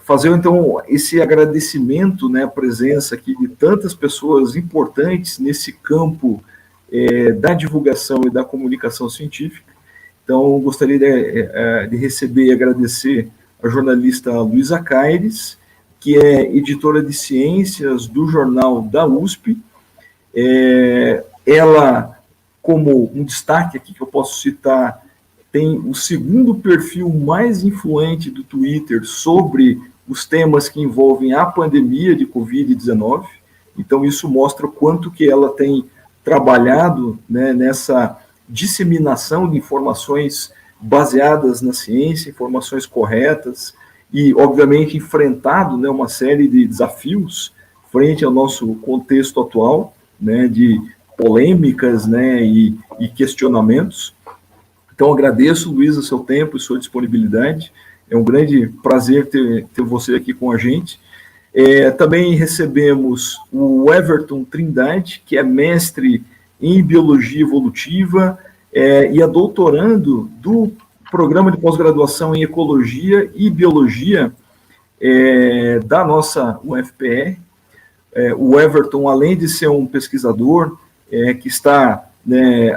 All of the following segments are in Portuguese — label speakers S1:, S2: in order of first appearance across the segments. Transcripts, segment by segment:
S1: Fazer, então, esse agradecimento, né, a presença aqui de tantas pessoas importantes nesse campo da divulgação e da comunicação científica. Então, gostaria de receber e agradecer a jornalista Luísa Caires, que é editora de ciências do jornal da USP. Ela, como um destaque aqui que eu posso citar, tem o segundo perfil mais influente do Twitter sobre os temas que envolvem a pandemia de Covid-19. Então, isso mostra o quanto que ela tem trabalhado, né, nessa disseminação de informações baseadas na ciência, informações corretas, e, obviamente, enfrentado, né, uma série de desafios frente ao nosso contexto atual, né, de polêmicas, né, e questionamentos. Então, agradeço, Luísa, seu tempo e sua disponibilidade. É um grande prazer ter você aqui com a gente. Também recebemos o Everton Trindade, que é mestre em Biologia Evolutiva e é doutorando do Programa de Pós-Graduação em Ecologia e Biologia da nossa UFPR. O Everton, além de ser um pesquisador que está, né,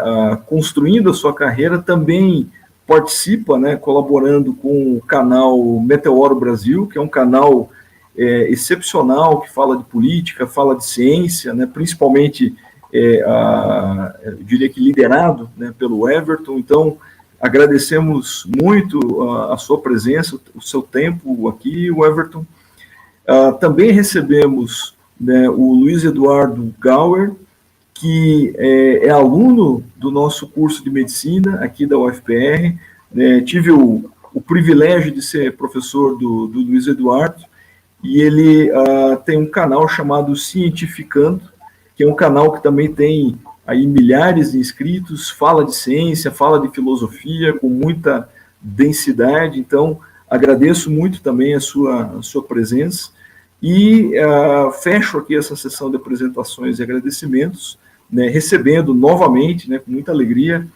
S1: construindo a sua carreira, também participa, né, colaborando com o canal Meteoro Brasil, que é um canal excepcional, que fala de política, fala de ciência, né, principalmente, eu diria que liderado, né, pelo Everton. Então, agradecemos muito a sua presença, o seu tempo aqui, o Everton. Também recebemos, né, o Luiz Eduardo Gauer, que é aluno do nosso curso de medicina aqui da UFPR. Tive o privilégio de ser professor do Luiz Eduardo, e ele tem um canal chamado Cientificando, que é um canal que também tem aí milhares de inscritos, fala de ciência, fala de filosofia, com muita densidade. Então, agradeço muito também a sua presença, e fecho aqui essa sessão de apresentações e agradecimentos, né, recebendo novamente, né, com muita alegria,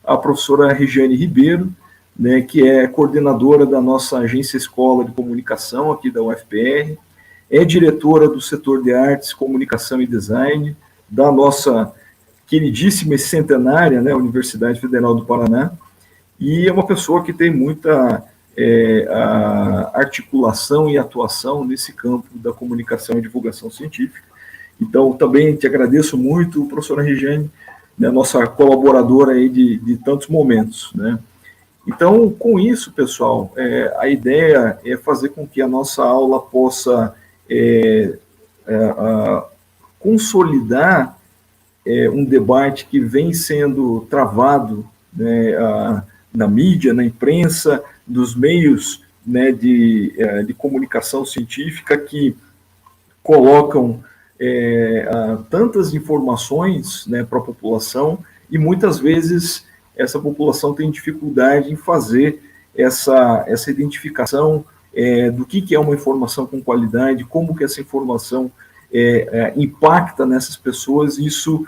S1: a professora Regiane Ribeiro, né, que é coordenadora da nossa agência Escola de Comunicação aqui da UFPR, é diretora do setor de artes, comunicação e design da nossa queridíssima e centenária, né, Universidade Federal do Paraná, e é uma pessoa que tem muita articulação e atuação nesse campo da comunicação e divulgação científica. Então, também te agradeço muito, professora Regiane, né, nossa colaboradora aí de tantos momentos, né. Então, com isso, pessoal, a ideia é fazer com que a nossa aula possa consolidar um debate que vem sendo travado, né, na mídia, na imprensa, dos meios, né, de comunicação científica, que colocam tantas informações, né, para a população, e muitas vezes essa população tem dificuldade em fazer essa identificação do que é uma informação com qualidade, como que essa informação impacta nessas pessoas. Isso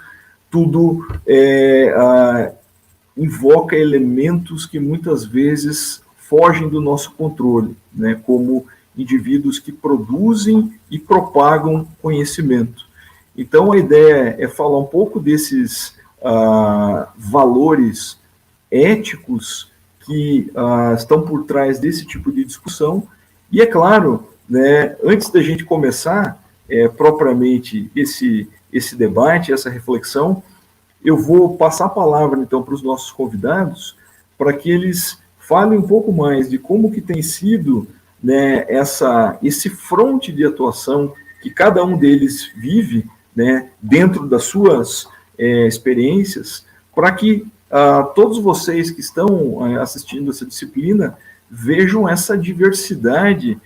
S1: tudo invoca elementos que muitas vezes fogem do nosso controle, né, como indivíduos que produzem e propagam conhecimento. Então, a ideia é falar um pouco desses valores éticos que estão por trás desse tipo de discussão. E, é claro, né, antes da gente começar propriamente esse debate, essa reflexão, eu vou passar a palavra, então, para os nossos convidados, para que eles falem um pouco mais de como que tem sido, né, esse fronte de atuação que cada um deles vive, né, dentro das suas experiências, para que todos vocês que estão assistindo essa disciplina vejam essa diversidade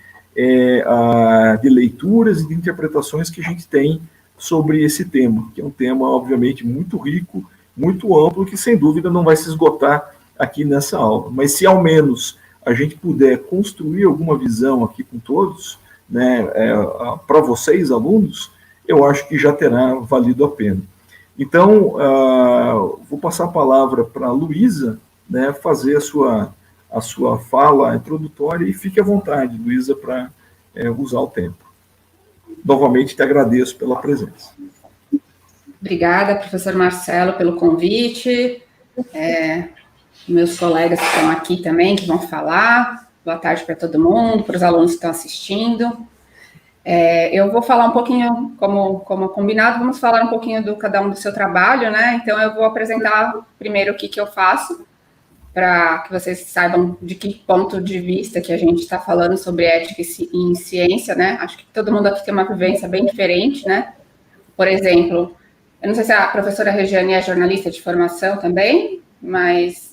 S1: de leituras e de interpretações que a gente tem sobre esse tema, que é um tema, obviamente, muito rico, muito amplo, que, sem dúvida, não vai se esgotar aqui nessa aula. Mas, se ao menos a gente puder construir alguma visão aqui com todos, né, para vocês, alunos, eu acho que já terá valido a pena. Então, vou passar a palavra para a Luísa, né, fazer a sua a sua fala introdutória e fique à vontade, Luísa, para usar o tempo. Novamente, te agradeço pela presença.
S2: Obrigada, professor Marcelo, pelo convite. Meus colegas que estão aqui também, que vão falar. Boa tarde para todo mundo, para os alunos que estão assistindo. Eu vou falar um pouquinho, como combinado, vamos falar um pouquinho do cada um do seu trabalho, né? Então, eu vou apresentar primeiro o que eu faço, para que vocês saibam de que ponto de vista que a gente está falando sobre ética em ciência, né? Acho que todo mundo aqui tem uma vivência bem diferente, né? Por exemplo, eu não sei se a professora Regiane é jornalista de formação também, mas...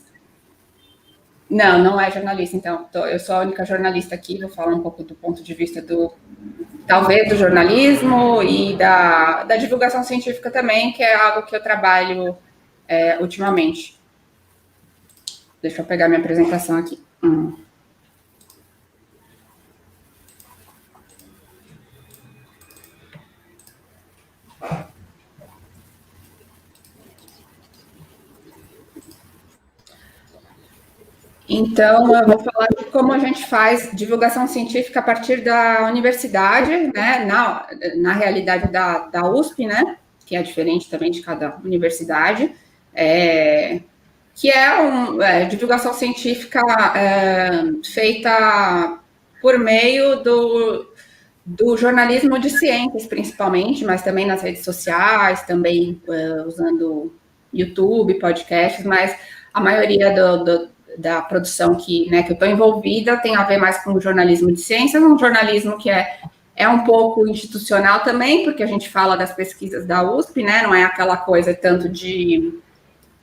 S2: Não é jornalista, então. Eu sou a única jornalista aqui, vou falar um pouco do ponto de vista talvez do jornalismo e da divulgação científica também, que é algo que eu trabalho ultimamente. Deixa eu pegar minha apresentação aqui. Então, eu vou falar de como a gente faz divulgação científica a partir da universidade, né, na realidade da USP, né, que é diferente também de cada universidade, que é divulgação científica feita por meio do jornalismo de ciências, principalmente, mas também nas redes sociais, também usando YouTube, podcasts, mas a maioria da produção que eu estou envolvida tem a ver mais com o jornalismo de ciências, um jornalismo que é um pouco institucional também, porque a gente fala das pesquisas da USP, né? Não é aquela coisa tanto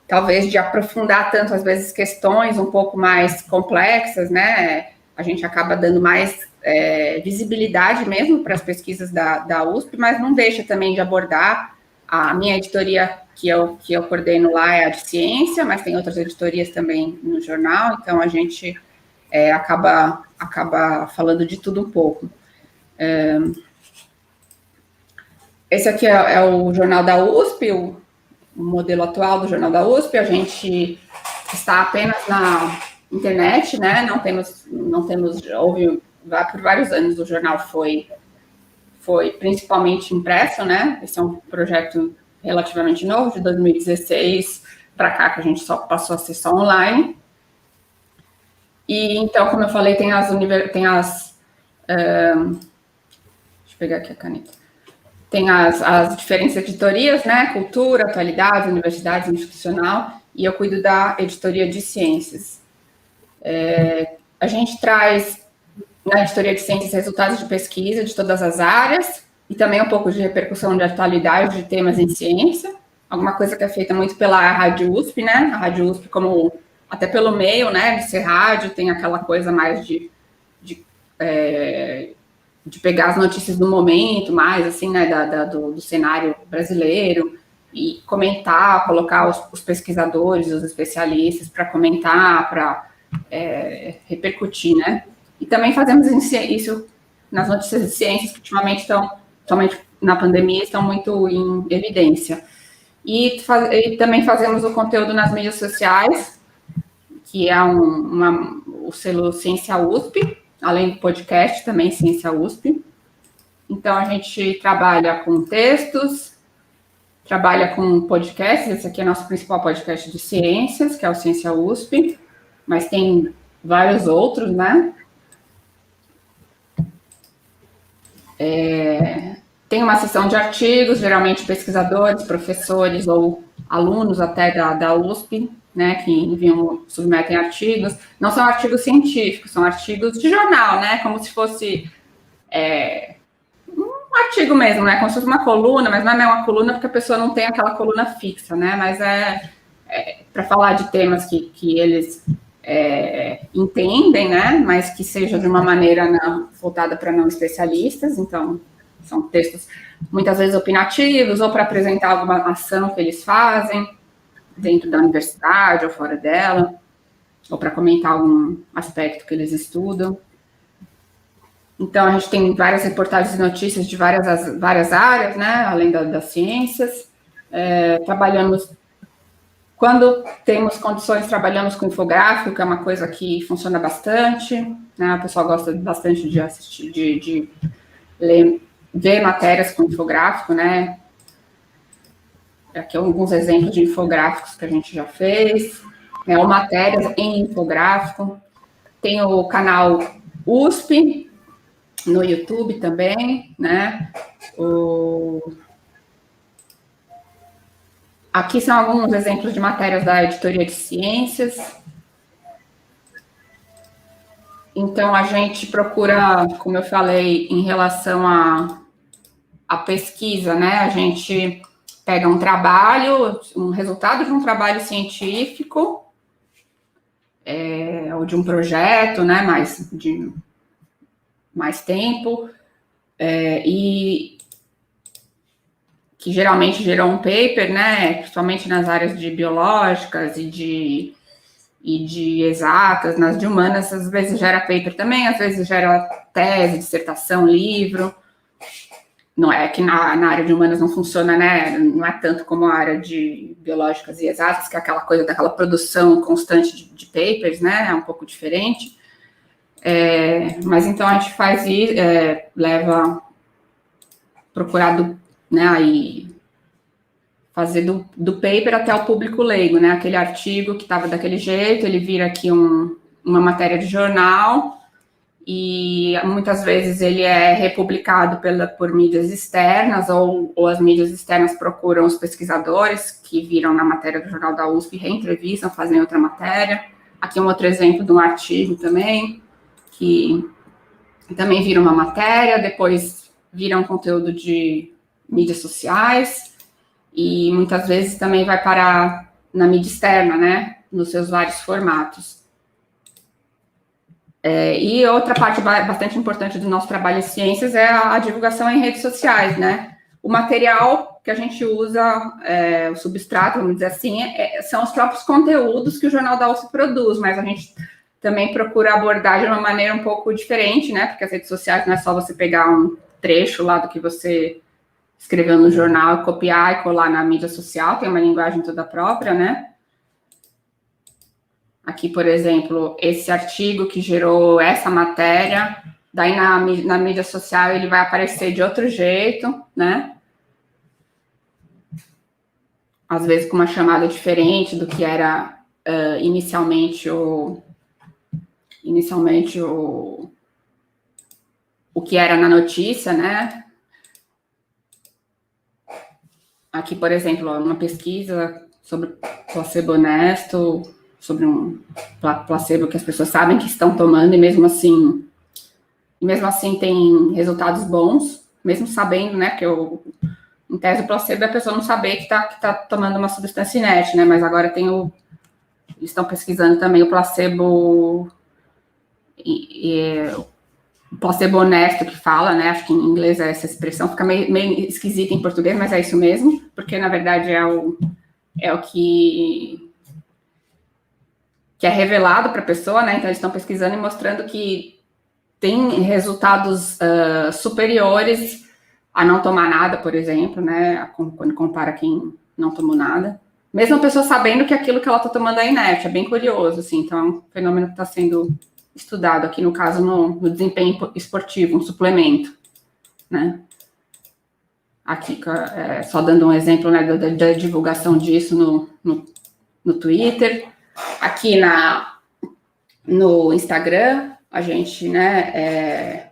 S2: talvez de aprofundar tanto, às vezes, questões um pouco mais complexas, né? A gente acaba dando mais visibilidade mesmo para as pesquisas da USP, mas não deixa também de abordar. A minha editoria que eu coordeno lá é a de ciência, mas tem outras editorias também no jornal, então a gente acaba falando de tudo um pouco. Esse aqui é o jornal da USP, o modelo atual do jornal da USP. A gente está apenas na internet, né? Não temos, por vários anos o jornal foi principalmente impresso, né? Esse é um projeto relativamente novo, de 2016 para cá, que a gente só passou a ser só online. E, então, como eu falei, deixa eu pegar aqui a caneta. Tem as diferentes editorias, né? Cultura, atualidade, universidades, institucional, e eu cuido da editoria de ciências. A gente traz na editoria de ciências resultados de pesquisa de todas as áreas, e também um pouco de repercussão de atualidade de temas em ciência, alguma coisa que é feita muito pela Rádio USP, né? A Rádio USP, até pelo meio, né, de ser rádio, tem aquela coisa mais de pegar as notícias do momento, mais assim, né, do cenário brasileiro, e comentar, colocar os pesquisadores, os especialistas para comentar, para repercutir, né? E também fazemos isso nas notícias de ciências, que ultimamente somente na pandemia, estão muito em evidência. E também fazemos o conteúdo nas mídias sociais, que é o selo Ciência USP, além do podcast, também Ciência USP. Então, a gente trabalha com textos, trabalha com podcasts. Esse aqui é nosso principal podcast de ciências, que é o Ciência USP, mas tem vários outros, né? Tem uma seção de artigos, geralmente pesquisadores, professores ou alunos até da USP, né, que submetem artigos. Não são artigos científicos, são artigos de jornal, né, como se fosse um artigo mesmo, né, como se fosse uma coluna, mas não é uma coluna porque a pessoa não tem aquela coluna fixa, né, mas para falar de temas que eles entendem, né, mas que seja de uma maneira voltada para não especialistas. Então, são textos muitas vezes opinativos, ou para apresentar alguma ação que eles fazem dentro da universidade ou fora dela, ou para comentar algum aspecto que eles estudam. Então, a gente tem várias reportagens e notícias de várias áreas, né, além das ciências. Trabalhamos Quando temos condições, trabalhamos com infográfico, que é uma coisa que funciona bastante, né? O pessoal gosta bastante de assistir, de ler, ver matérias com infográfico, né? Aqui alguns exemplos de infográficos que a gente já fez, né? Ou matérias em infográfico. Tem o canal USP no YouTube também, né? Aqui são alguns exemplos de matérias da editoria de ciências. Então, a gente procura, como eu falei, em relação à pesquisa, né? A gente pega um trabalho, um resultado de um trabalho científico, ou de um projeto, né? Mais tempo, e que geralmente gerou um paper, né? Principalmente nas áreas de biológicas e de exatas, nas de humanas, às vezes gera paper também, às vezes gera tese, dissertação, livro. Não é que na área de humanas não funciona, né? Não é tanto como a área de biológicas e exatas, que é aquela coisa daquela produção constante de papers, né? É um pouco diferente. Mas então a gente faz isso, procurado, né, aí fazer do paper até o público leigo, né? Aquele artigo que estava daquele jeito, ele vira aqui uma matéria de jornal, e muitas vezes ele é republicado por mídias externas, ou as mídias externas procuram os pesquisadores que viram na matéria do Jornal da USP, reentrevistam, fazem outra matéria. Aqui um outro exemplo de um artigo também, que também vira uma matéria, depois vira um conteúdo de mídias sociais, e muitas vezes também vai parar na mídia externa, né, nos seus vários formatos. E outra parte bastante importante do nosso trabalho em ciências é a divulgação em redes sociais, né? O material que a gente usa, o substrato, vamos dizer assim, são os próprios conteúdos que o Jornal da USP produz, mas a gente também procura abordar de uma maneira um pouco diferente, né? Porque as redes sociais não é só você pegar um trecho lá do que você escreveu no jornal, copiar e colar na mídia social, tem uma linguagem toda própria, né? Aqui, por exemplo, esse artigo que gerou essa matéria, daí na mídia social ele vai aparecer de outro jeito, né? Às vezes com uma chamada diferente do que era inicialmente o que era na notícia, né? Aqui, por exemplo, uma pesquisa sobre placebo honesto, sobre um placebo que as pessoas sabem que estão tomando, e mesmo assim tem resultados bons, mesmo sabendo, né, que em tese o placebo é a pessoa não saber que tá tomando uma substância inerte, né, mas agora estão pesquisando também o placebo, o placebo honesto que fala, né, acho que em inglês é essa expressão, fica meio esquisita em português, mas é isso mesmo, porque na verdade é o que é revelado para a pessoa, né? Então, eles estão pesquisando e mostrando que tem resultados superiores a não tomar nada, por exemplo, né? Quando compara quem não tomou nada. Mesmo a pessoa sabendo que aquilo que ela está tomando é inerte, é bem curioso, assim. Então, é um fenômeno que está sendo estudado aqui, no caso, no desempenho esportivo, um suplemento, né? Aqui, só dando um exemplo, né, da divulgação disso no Twitter. Aqui no Instagram, a gente, né,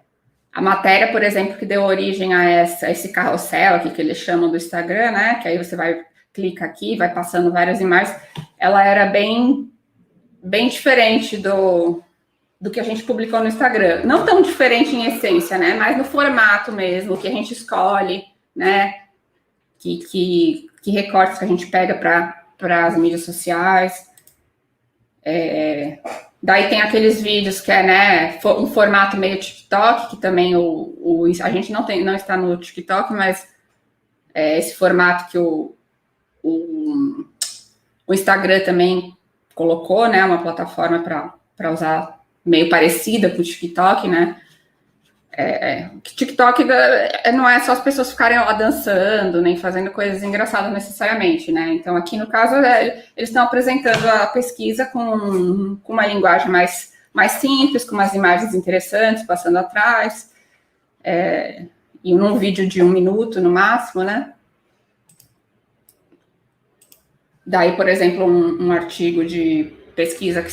S2: a matéria, por exemplo, que deu origem a esse carrossel aqui que eles chamam do Instagram, né, que aí você clica aqui, vai passando várias imagens, ela era bem diferente do que a gente publicou no Instagram. Não tão diferente em essência, né, mas no formato mesmo, que a gente escolhe, né, que recortes que a gente pega para as mídias sociais. Daí tem aqueles vídeos que é, né, um formato meio TikTok, que também a gente não está no TikTok, mas esse formato que o Instagram também colocou, né, uma plataforma para usar meio parecida com o TikTok, né, TikTok não é só as pessoas ficarem lá dançando, nem fazendo coisas engraçadas necessariamente, né? Então, aqui no caso, eles estão apresentando a pesquisa com uma linguagem mais simples, com umas imagens interessantes passando atrás, e num vídeo de 1 minuto no máximo, né? Daí, por exemplo, um artigo de pesquisa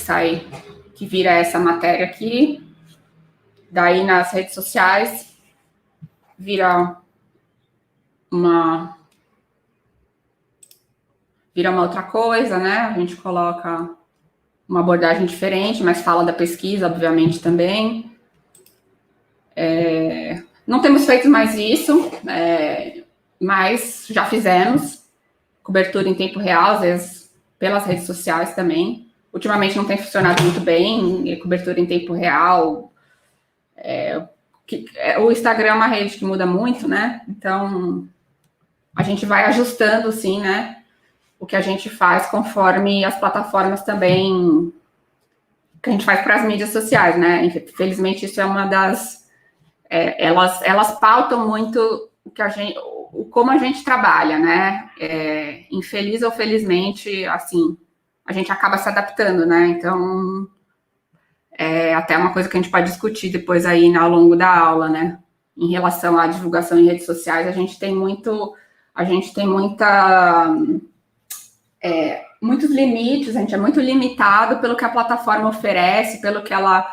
S2: que vira essa matéria aqui, daí nas redes sociais vira uma outra coisa, né? A gente coloca uma abordagem diferente, mas fala da pesquisa, obviamente, também. Não temos feito mais isso, mas já fizemos cobertura em tempo real, às vezes pelas redes sociais também. Ultimamente não tem funcionado muito bem, cobertura em tempo real. O Instagram é uma rede que muda muito, né? Então, a gente vai ajustando, sim, né? O que a gente faz conforme as plataformas também, que a gente faz para as mídias sociais, né? Infelizmente, isso é uma das... elas pautam muito como a gente trabalha, né? Infeliz ou felizmente, assim, a gente acaba se adaptando, né? Então, até uma coisa que a gente pode discutir depois aí ao longo da aula, né? Em relação à divulgação em redes sociais, a gente tem muitos limites, a gente é muito limitado pelo que a plataforma oferece, pelo que ela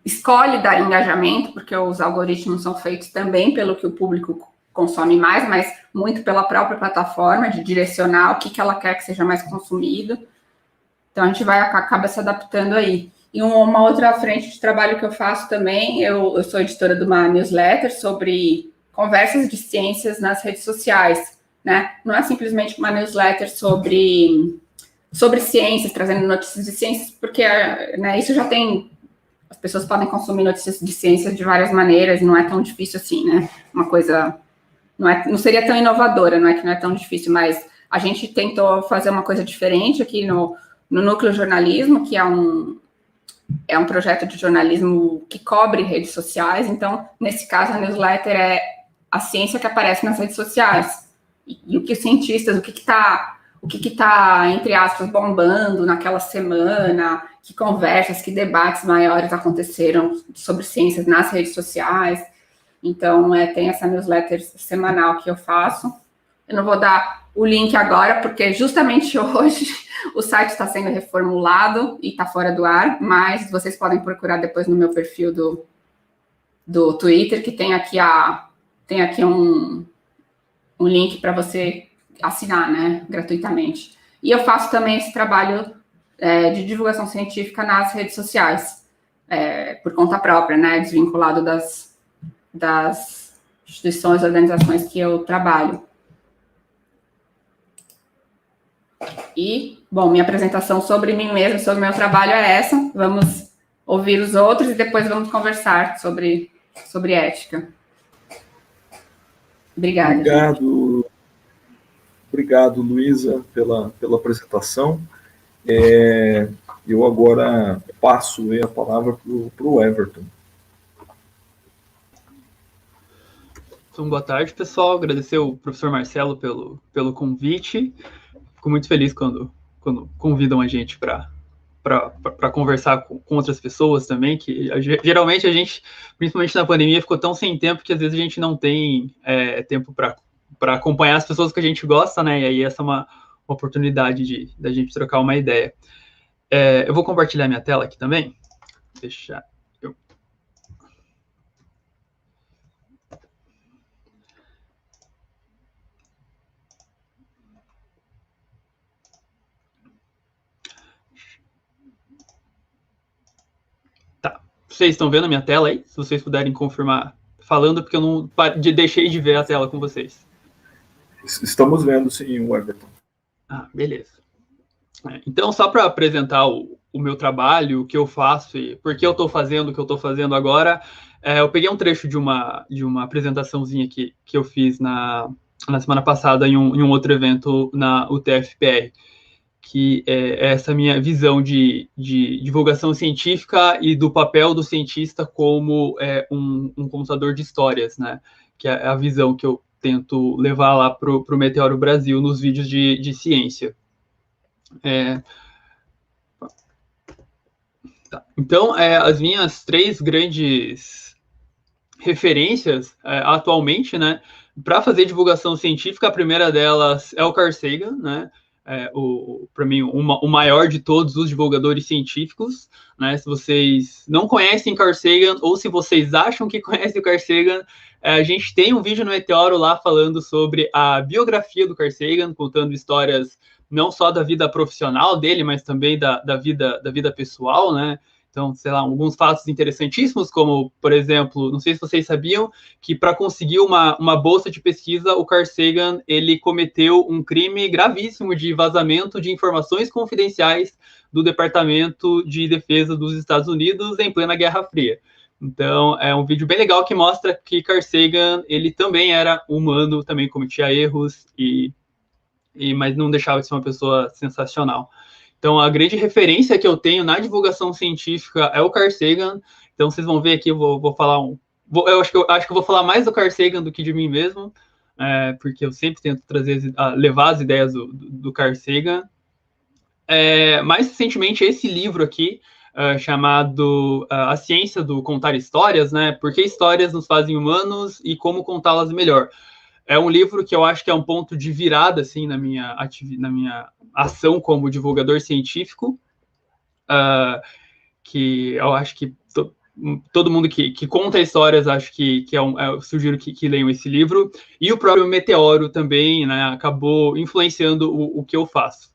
S2: escolhe dar engajamento, porque os algoritmos são feitos também pelo que o público consome mais, mas muito pela própria plataforma, de direcionar o que ela quer que seja mais consumido. Então, a gente acaba se adaptando aí. E uma outra frente de trabalho que eu faço também, eu sou editora de uma newsletter sobre conversas de ciências nas redes sociais, né? Não é simplesmente uma newsletter sobre ciências, trazendo notícias de ciências, porque né, isso já tem... As pessoas podem consumir notícias de ciências de várias maneiras, não é tão difícil assim, né? Uma coisa... Não seria tão inovadora, não é que não é tão difícil, mas a gente tentou fazer uma coisa diferente aqui no Núcleo Jornalismo, que é um projeto de jornalismo que cobre redes sociais. Então, nesse caso, a newsletter é a ciência que aparece nas redes sociais. E o que os cientistas, o que está, entre aspas, bombando naquela semana, que conversas, que debates maiores aconteceram sobre ciências nas redes sociais. Então, tem essa newsletter semanal que eu faço. Eu não vou dar o link agora, porque justamente hoje o site está sendo reformulado e está fora do ar, mas vocês podem procurar depois no meu perfil do Twitter, que tem aqui um link para você assinar, né, gratuitamente. E eu faço também esse trabalho de divulgação científica nas redes sociais, por conta própria, né, desvinculado das instituições, organizações que eu trabalho. E, bom, minha apresentação sobre mim mesma, sobre meu trabalho é essa. Vamos ouvir os outros e depois vamos conversar sobre ética. Obrigada.
S1: Obrigado, Luísa, pela apresentação. Eu agora passo a palavra para o Everton.
S3: Então, boa tarde, pessoal. Agradecer ao professor Marcelo pelo convite. Fico muito feliz quando convidam a gente para conversar com outras pessoas também, que geralmente a gente, principalmente na pandemia, ficou tão sem tempo que às vezes a gente não tem tempo para acompanhar as pessoas que a gente gosta, né? E aí essa é uma oportunidade da gente trocar uma ideia. Eu vou compartilhar minha tela aqui também. Deixa eu... Tá. Vocês estão vendo a minha tela aí? Se vocês puderem confirmar falando, porque eu não deixei de ver a tela com vocês.
S1: Estamos vendo, sim, o Everton.
S3: Ah, beleza. Então, só para apresentar o meu trabalho, o que eu faço e por que eu estou fazendo o que eu estou fazendo agora, eu peguei um trecho de uma apresentaçãozinha que eu fiz na semana passada em um outro evento na UTFPR, que é essa minha visão de divulgação científica e do papel do cientista como um contador de histórias, né? Que é a visão que eu tento levar lá para o Meteoro Brasil nos vídeos de ciência. Tá. Então, as minhas 3 grandes referências atualmente, né, para fazer divulgação científica, a primeira delas é o Carl Sagan, né, para mim, o maior de todos os divulgadores científicos, né? Se vocês não conhecem Carl Sagan, ou se vocês acham que conhecem o Carl Sagan, a gente tem um vídeo no Meteoro lá falando sobre a biografia do Carl Sagan, contando histórias não só da vida profissional dele, mas também da vida pessoal, né? Então, sei lá, alguns fatos interessantíssimos, como, por exemplo, não sei se vocês sabiam, que para conseguir uma bolsa de pesquisa, o Carl Sagan, ele cometeu um crime gravíssimo de vazamento de informações confidenciais do Departamento de Defesa dos Estados Unidos em plena Guerra Fria. Então, é um vídeo bem legal que mostra que Carl Sagan, ele também era humano, também cometia erros, mas não deixava de ser uma pessoa sensacional. Então, a grande referência que eu tenho na divulgação científica é o Carl Sagan. Então, vocês vão ver aqui, eu vou falar eu acho que eu vou falar mais do Carl Sagan do que de mim mesmo, porque eu sempre tento levar as ideias do Carl Sagan. Mais recentemente, esse livro aqui, chamado A Ciência do Contar Histórias, né? Por que histórias nos fazem humanos e como contá-las melhor. É um livro que eu acho que é um ponto de virada, assim, na minha ação como divulgador científico, que eu acho que todo mundo que conta histórias, acho que eu sugiro que leiam esse livro. E o próprio Meteoro também, né, acabou influenciando o que eu faço.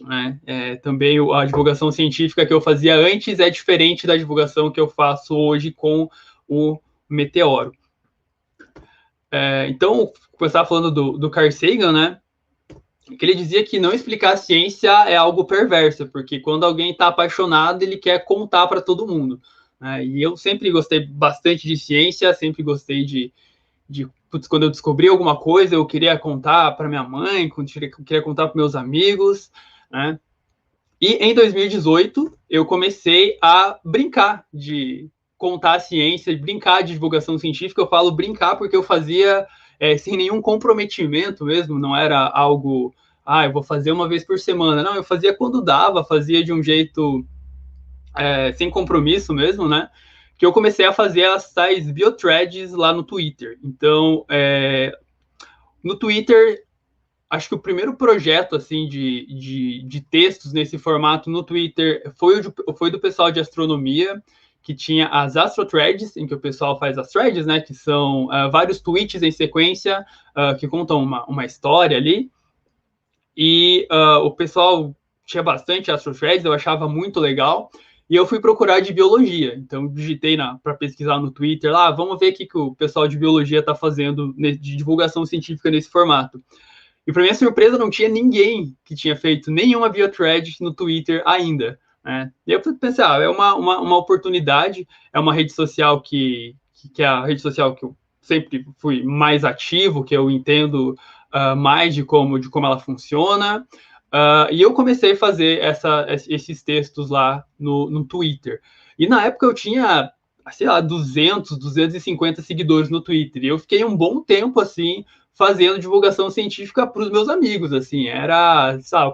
S3: Né? Também a divulgação científica que eu fazia antes é diferente da divulgação que eu faço hoje com o Meteoro. Então, começar falando do Carl Sagan, né? Que ele dizia que não explicar a ciência é algo perverso, porque quando alguém está apaixonado, ele quer contar para todo mundo. Né? E eu sempre gostei bastante de ciência, sempre gostei quando eu descobri alguma coisa, eu queria contar para minha mãe, queria contar para meus amigos, né? E em 2018, eu comecei a brincar de contar a ciência, brincar de divulgação científica. Eu falo brincar porque eu fazia sem nenhum comprometimento mesmo, não era algo, eu vou fazer uma vez por semana. Não, eu fazia quando dava, fazia de um jeito sem compromisso mesmo, né? Que eu comecei a fazer as tais biothreads lá no Twitter. Então, no Twitter, acho que o primeiro projeto assim de textos nesse formato no Twitter foi do pessoal de astronomia, que tinha as astrothreads, em que o pessoal faz as threads, né, que são vários tweets em sequência que contam uma história ali. E o pessoal tinha bastante astrothreads, eu achava muito legal. E eu fui procurar de biologia. Então, digitei para pesquisar no Twitter, vamos ver o que o pessoal de biologia está fazendo de divulgação científica nesse formato. E, para minha surpresa, não tinha ninguém que tinha feito nenhuma biothread no Twitter ainda. Né? E eu pensei, é uma oportunidade, é uma rede social que é a rede social que eu sempre fui mais ativo, que eu entendo mais de como ela funciona. E eu comecei a fazer esses textos lá no Twitter. E na época eu tinha, sei lá, 200, 250 seguidores no Twitter. E eu fiquei um bom tempo, assim, fazendo divulgação científica para os meus amigos, assim. Eu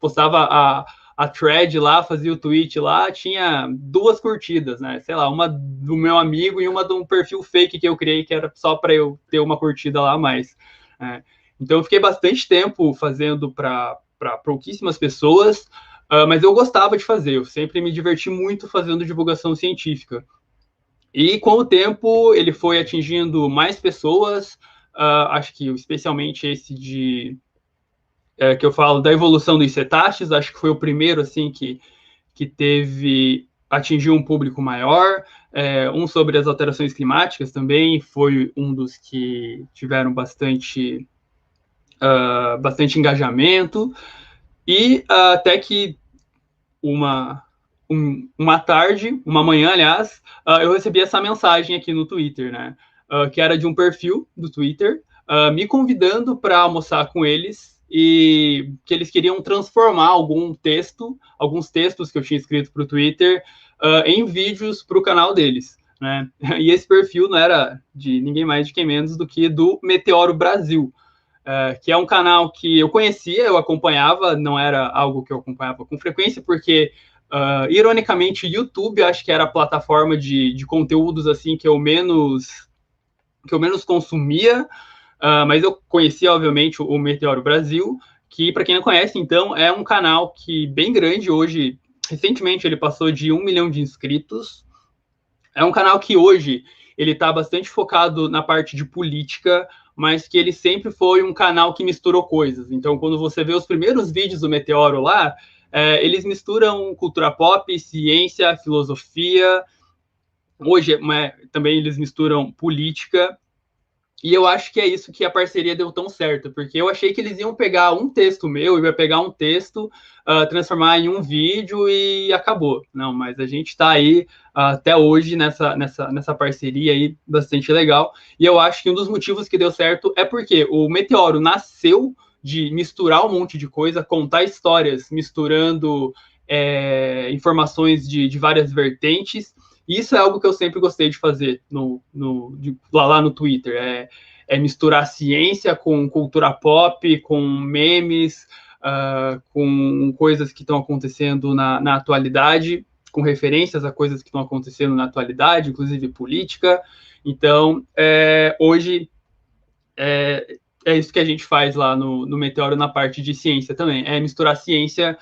S3: postava a thread lá, fazia o tweet lá, tinha 2 curtidas, né? Sei lá, uma do meu amigo e uma de um perfil fake que eu criei, que era só para eu ter uma curtida lá a mais. Então, eu fiquei bastante tempo fazendo para pouquíssimas pessoas, mas eu gostava de fazer, eu sempre me diverti muito fazendo divulgação científica. E, com o tempo, ele foi atingindo mais pessoas, acho que especialmente esse que eu falo da evolução dos cetáceos, acho que foi o primeiro assim que atingiu um público maior. Um sobre as alterações climáticas também foi um dos que tiveram bastante engajamento. E até que uma manhã, aliás, eu recebi essa mensagem aqui no Twitter, né? Que era de um perfil do Twitter, me convidando para almoçar com eles e que eles queriam transformar alguns textos que eu tinha escrito para o Twitter, em vídeos para o canal deles, né? E esse perfil não era de ninguém mais de quem menos do que do Meteoro Brasil, que é um canal que eu conhecia, eu acompanhava, não era algo que eu acompanhava com frequência, porque, ironicamente, o YouTube acho que era a plataforma de conteúdos assim que eu menos consumia, mas eu conhecia, obviamente, o Meteoro Brasil, que, para quem não conhece, então, é um canal que bem grande hoje. Recentemente ele passou de 1 milhão de inscritos. É um canal que hoje ele está bastante focado na parte de política, mas que ele sempre foi um canal que misturou coisas. Então, quando você vê os primeiros vídeos do Meteoro lá, eles misturam cultura pop, ciência, filosofia. Hoje também eles misturam política. E eu acho que é isso que a parceria deu tão certo, porque eu achei que eles iam pegar um texto meu, ia pegar um texto, transformar em um vídeo e acabou. Não, mas a gente está aí até hoje nessa parceria aí bastante legal. E eu acho que um dos motivos que deu certo é porque o Meteoro nasceu de misturar um monte de coisa, contar histórias, misturando informações de várias vertentes. Isso é algo que eu sempre gostei de fazer lá no Twitter. É misturar ciência com cultura pop, com memes, com coisas que estão acontecendo na atualidade, com referências a coisas que estão acontecendo na atualidade, inclusive política. Então, hoje, é isso que a gente faz lá no Meteoro na parte de ciência também. É misturar ciência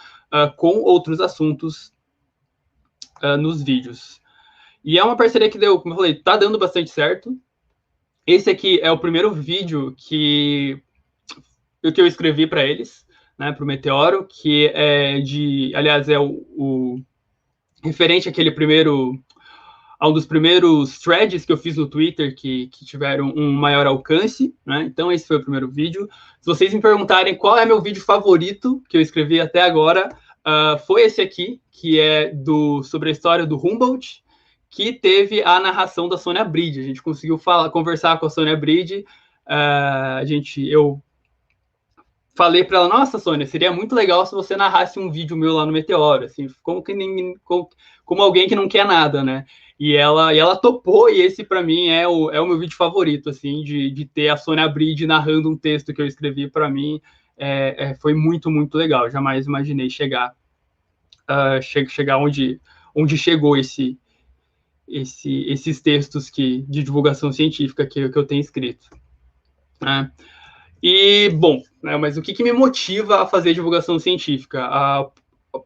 S3: com outros assuntos nos vídeos. E é uma parceria que deu, como eu falei, tá dando bastante certo. Esse aqui é o primeiro vídeo que eu escrevi para eles, né, para o Meteoro, que aliás, é o referente àquele a um dos primeiros threads que eu fiz no Twitter que tiveram um maior alcance, né? Então esse foi o primeiro vídeo. Se vocês me perguntarem qual é meu vídeo favorito que eu escrevi até agora, foi esse aqui, que é sobre a história do Humboldt, que teve a narração da Sônia Bride. A gente conseguiu conversar com a Sônia Bride. Eu falei para ela, nossa, Sônia, seria muito legal se você narrasse um vídeo meu lá no Meteoro, assim, como alguém que não quer nada, né? E ela topou, e esse, para mim, é o meu vídeo favorito, assim, de ter a Sônia Bride narrando um texto que eu escrevi. Para mim, foi muito, muito legal. Eu jamais imaginei chegar onde chegou esses textos de divulgação científica que eu tenho escrito. Né? E, bom, mas o que me motiva a fazer divulgação científica?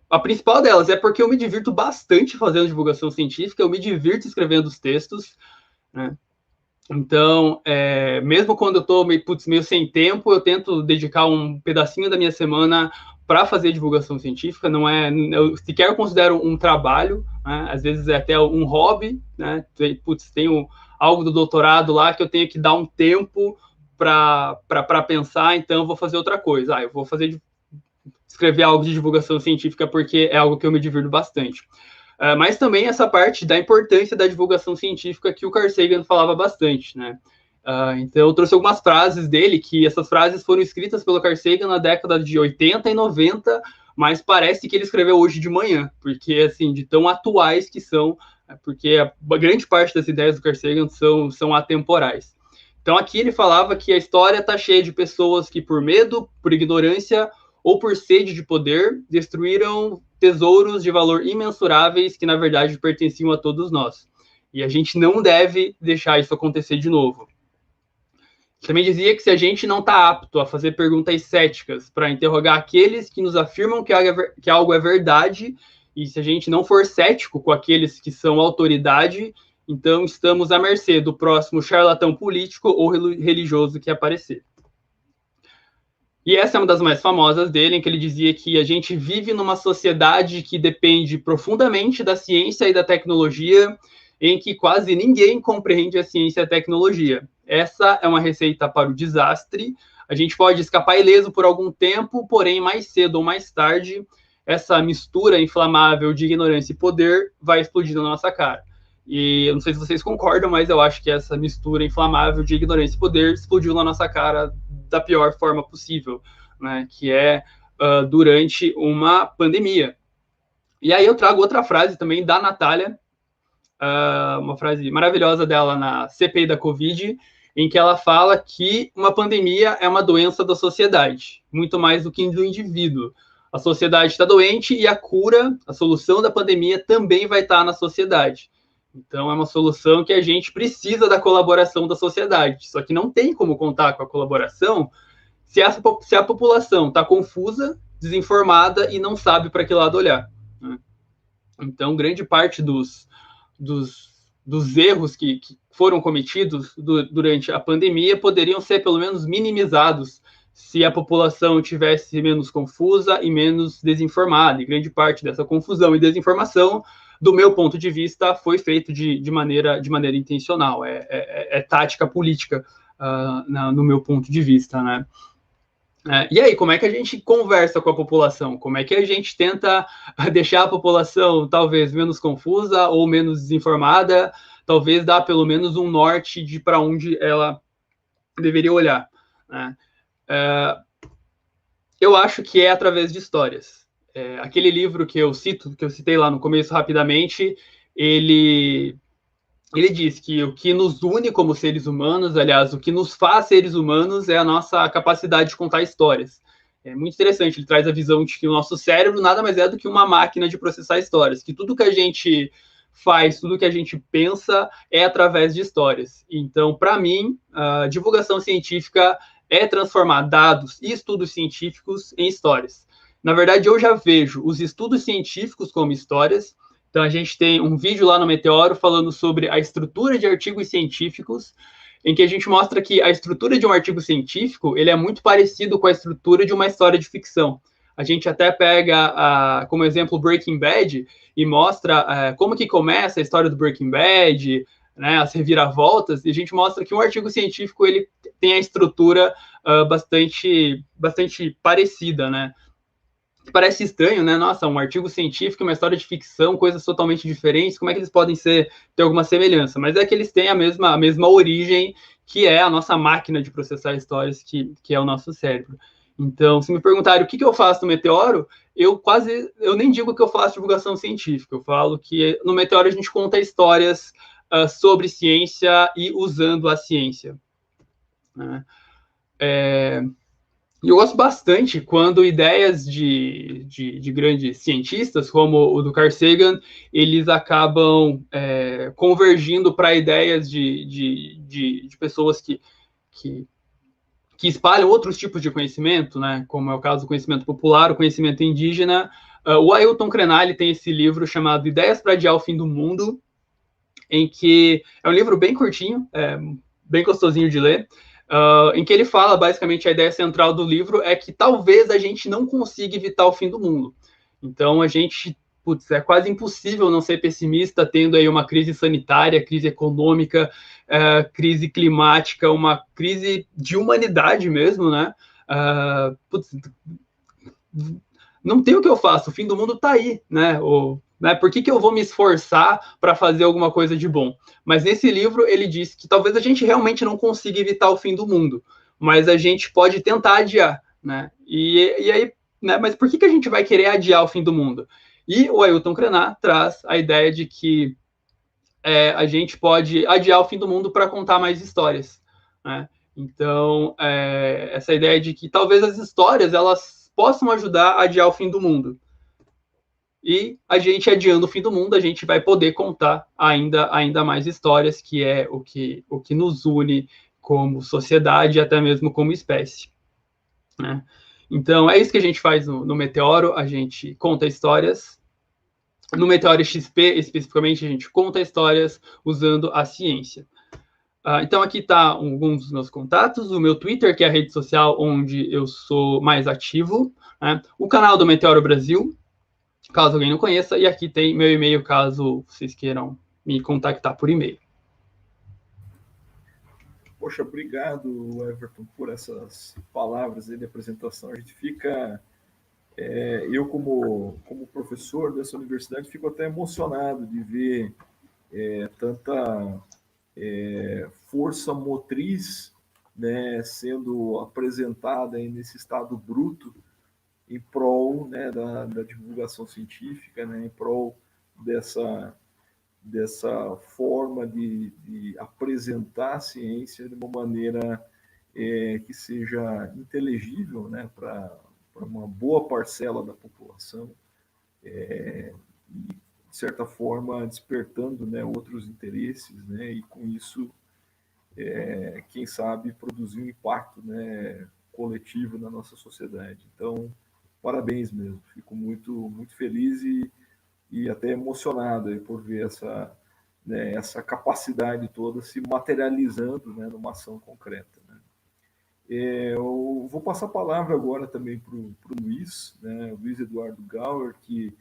S3: A principal delas é porque eu me divirto bastante fazendo divulgação científica, eu me divirto escrevendo os textos, né? Então, mesmo quando eu estou meio sem tempo, eu tento dedicar um pedacinho da minha semana para fazer divulgação científica. Não eu sequer considero um trabalho, né? Às vezes é até um hobby, né? Tenho algo do doutorado lá que eu tenho que dar um tempo para pensar, então eu vou fazer outra coisa. Eu vou escrever algo de divulgação científica porque é algo que eu me divirto bastante. Mas também essa parte da importância da divulgação científica que o Carl Sagan falava bastante, né? Então eu trouxe algumas frases dele, que essas frases foram escritas pelo Carl Sagan na década de 80 e 90, mas parece que ele escreveu hoje de manhã, porque, assim, de tão atuais que são, porque a grande parte das ideias do Carl Sagan são atemporais. Então aqui ele falava que a história está cheia de pessoas que, por medo, por ignorância ou por sede de poder, destruíram tesouros de valor imensuráveis que, na verdade, pertenciam a todos nós. E a gente não deve deixar isso acontecer de novo. Também dizia que se a gente não está apto a fazer perguntas céticas para interrogar aqueles que nos afirmam que algo é verdade, e se a gente não for cético com aqueles que são autoridade, então estamos à mercê do próximo charlatão político ou religioso que aparecer. E essa é uma das mais famosas dele, em que ele dizia que a gente vive numa sociedade que depende profundamente da ciência e da tecnologia, em que quase ninguém compreende a ciência e a tecnologia. Essa é uma receita para o desastre. A gente pode escapar ileso por algum tempo, porém, mais cedo ou mais tarde, essa mistura inflamável de ignorância e poder vai explodir na nossa cara. E eu não sei se vocês concordam, mas eu acho que essa mistura inflamável de ignorância e poder explodiu na nossa cara da pior forma possível. né, que é durante uma pandemia. E aí eu trago outra frase também da Natália, uma frase maravilhosa dela na CPI da Covid, em que ela fala que uma pandemia é uma doença da sociedade, muito mais do que do indivíduo. A sociedade está doente e a cura, a solução da pandemia também vai estar na sociedade. Então, é uma solução que a gente precisa da colaboração da sociedade. Só que não tem como contar com a colaboração se a população está confusa, desinformada e não sabe para que lado olhar, né? Então, grande parte dos erros que foram cometidos durante a pandemia poderiam ser, pelo menos, minimizados se a população tivesse menos confusa e menos desinformada. E grande parte dessa confusão e desinformação, do meu ponto de vista, foi feito de maneira intencional. É tática política, no meu ponto de vista, né? E aí, como é que a gente conversa com a população? Como é que a gente tenta deixar a população talvez menos confusa ou menos desinformada, talvez dar pelo menos um norte de para onde ela deveria olhar, né? Eu acho que é através de histórias. Aquele livro que eu citei lá no começo rapidamente, ele diz que o que nos une como seres humanos, aliás, o que nos faz seres humanos é a nossa capacidade de contar histórias. É muito interessante, ele traz a visão de que o nosso cérebro nada mais é do que uma máquina de processar histórias, que tudo que a gente faz, tudo que a gente pensa é através de histórias. Então, para mim, a divulgação científica é transformar dados e estudos científicos em histórias. Na verdade, eu já vejo os estudos científicos como histórias. Então, a gente tem um vídeo lá no Meteoro falando sobre a estrutura de artigos científicos, em que a gente mostra que a estrutura de um artigo científico ele é muito parecido com a estrutura de uma história de ficção. A gente até pega como exemplo Breaking Bad e mostra como que começa a história do Breaking Bad, né, as reviravoltas, e a gente mostra que um artigo científico ele tem a estrutura bastante parecida, né? Parece estranho, né? Nossa, um artigo científico, uma história de ficção, coisas totalmente diferentes, como é que eles podem ter alguma semelhança? Mas é que eles têm a mesma origem, que é a nossa máquina de processar histórias, que é o nosso cérebro. Então, se me perguntarem o que eu faço no Meteoro, eu nem digo que eu faço divulgação científica, eu falo que no Meteoro a gente conta histórias sobre ciência e usando a ciência, né? E eu gosto bastante quando ideias de grandes cientistas, como o do Carl Sagan, eles acabam convergindo para ideias de pessoas que espalham outros tipos de conhecimento, né? Como é o caso do conhecimento popular, o conhecimento indígena. O Ailton Krenak tem esse livro chamado Ideias para Adiar o Fim do Mundo, em que é um livro bem curtinho, bem gostosinho de ler, em que ele fala, basicamente, a ideia central do livro é que talvez a gente não consiga evitar o fim do mundo. Então, é quase impossível não ser pessimista, tendo aí uma crise sanitária, crise econômica, crise climática, uma crise de humanidade mesmo, né? Não tem o que eu faço, o fim do mundo está aí, né? Por que eu vou me esforçar para fazer alguma coisa de bom? Mas nesse livro ele diz que talvez a gente realmente não consiga evitar o fim do mundo, mas a gente pode tentar adiar, né? E aí, né? Mas por que a gente vai querer adiar o fim do mundo? E o Ailton Krenak traz a ideia de que a gente pode adiar o fim do mundo para contar mais histórias, né? Então, essa ideia de que talvez as histórias elas possam ajudar a adiar o fim do mundo. E a gente adiando o fim do mundo, a gente vai poder contar ainda mais histórias, que é o que nos une como sociedade e até mesmo como espécie, né? Então, é isso que a gente faz no Meteoro, a gente conta histórias. No Meteoro XP, especificamente, a gente conta histórias usando a ciência. Então, aqui está alguns dos meus contatos, o meu Twitter, que é a rede social onde eu sou mais ativo, né? O canal do Meteoro Brasil, caso alguém não conheça, e aqui tem meu e-mail, caso vocês queiram me contactar por e-mail.
S1: Poxa, obrigado, Everton, por essas palavras aí de apresentação. A gente fica, eu como professor dessa universidade, fico até emocionado de ver tanta força motriz né, sendo apresentada aí nesse estado bruto em prol, né, da divulgação científica, né, em prol dessa forma de apresentar a ciência de uma maneira que seja inteligível, né, para uma boa parcela da população, e, de certa forma, despertando, né, outros interesses, né, e com isso, quem sabe, produzir um impacto, né, coletivo na nossa sociedade. Então, parabéns mesmo, fico muito feliz e até emocionado por ver né, essa capacidade toda se materializando, né, numa ação concreta. Né. Eu vou passar a palavra agora também para o Luiz, né, o Luiz Eduardo Gauer, que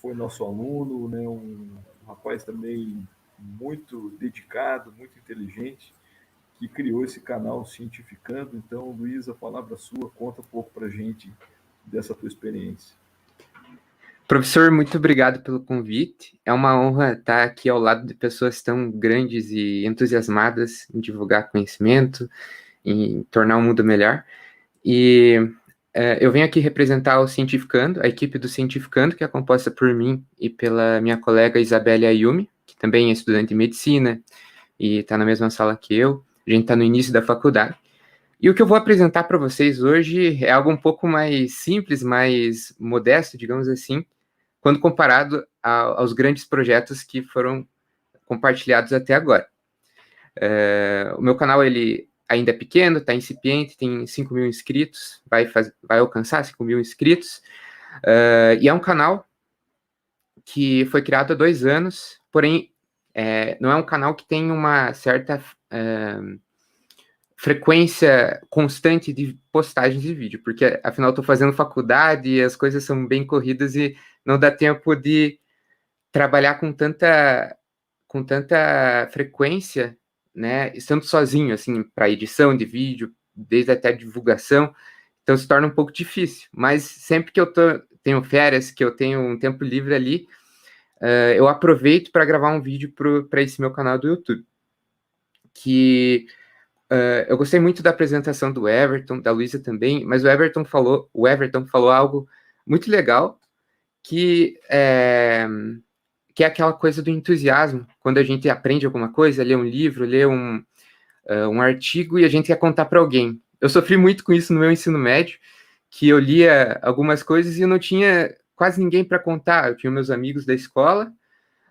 S1: foi nosso aluno, né, um rapaz também muito dedicado, muito inteligente, que criou esse canal Cientificando. Então, Luiz, a palavra é sua, conta um pouco para a gente dessa tua experiência.
S4: Professor, muito obrigado pelo convite. É uma honra estar aqui ao lado de pessoas tão grandes e entusiasmadas em divulgar conhecimento, em tornar o mundo melhor. E eu venho aqui representar o Cientificando, a equipe do Cientificando, que é composta por mim e pela minha colega Isabelle Ayumi, que também é estudante de medicina e está na mesma sala que eu. A gente está no início da faculdade. E o que eu vou apresentar para vocês hoje é algo um pouco mais simples, mais modesto, digamos assim, quando comparado aos grandes projetos que foram compartilhados até agora. O meu canal, ele ainda é pequeno, está incipiente, tem 5.000 inscritos, vai alcançar 5.000 inscritos, e é um canal que foi criado há 2 anos, porém, não é um canal que tem uma certa frequência constante de postagens de vídeo, porque, afinal, estou fazendo faculdade e as coisas são bem corridas e não dá tempo de trabalhar com tanta frequência, né, estando sozinho, assim, para edição de vídeo, desde até divulgação, então se torna um pouco difícil, mas sempre que eu tenho férias, que eu tenho um tempo livre ali, eu aproveito para gravar um vídeo para esse meu canal do YouTube, que eu gostei muito da apresentação do Everton, da Luísa também, mas o Everton falou algo muito legal, que é aquela coisa do entusiasmo, quando a gente aprende alguma coisa, lê um livro, lê um artigo e a gente quer contar para alguém. Eu sofri muito com isso no meu ensino médio, que eu lia algumas coisas e eu não tinha quase ninguém para contar. Eu tinha meus amigos da escola,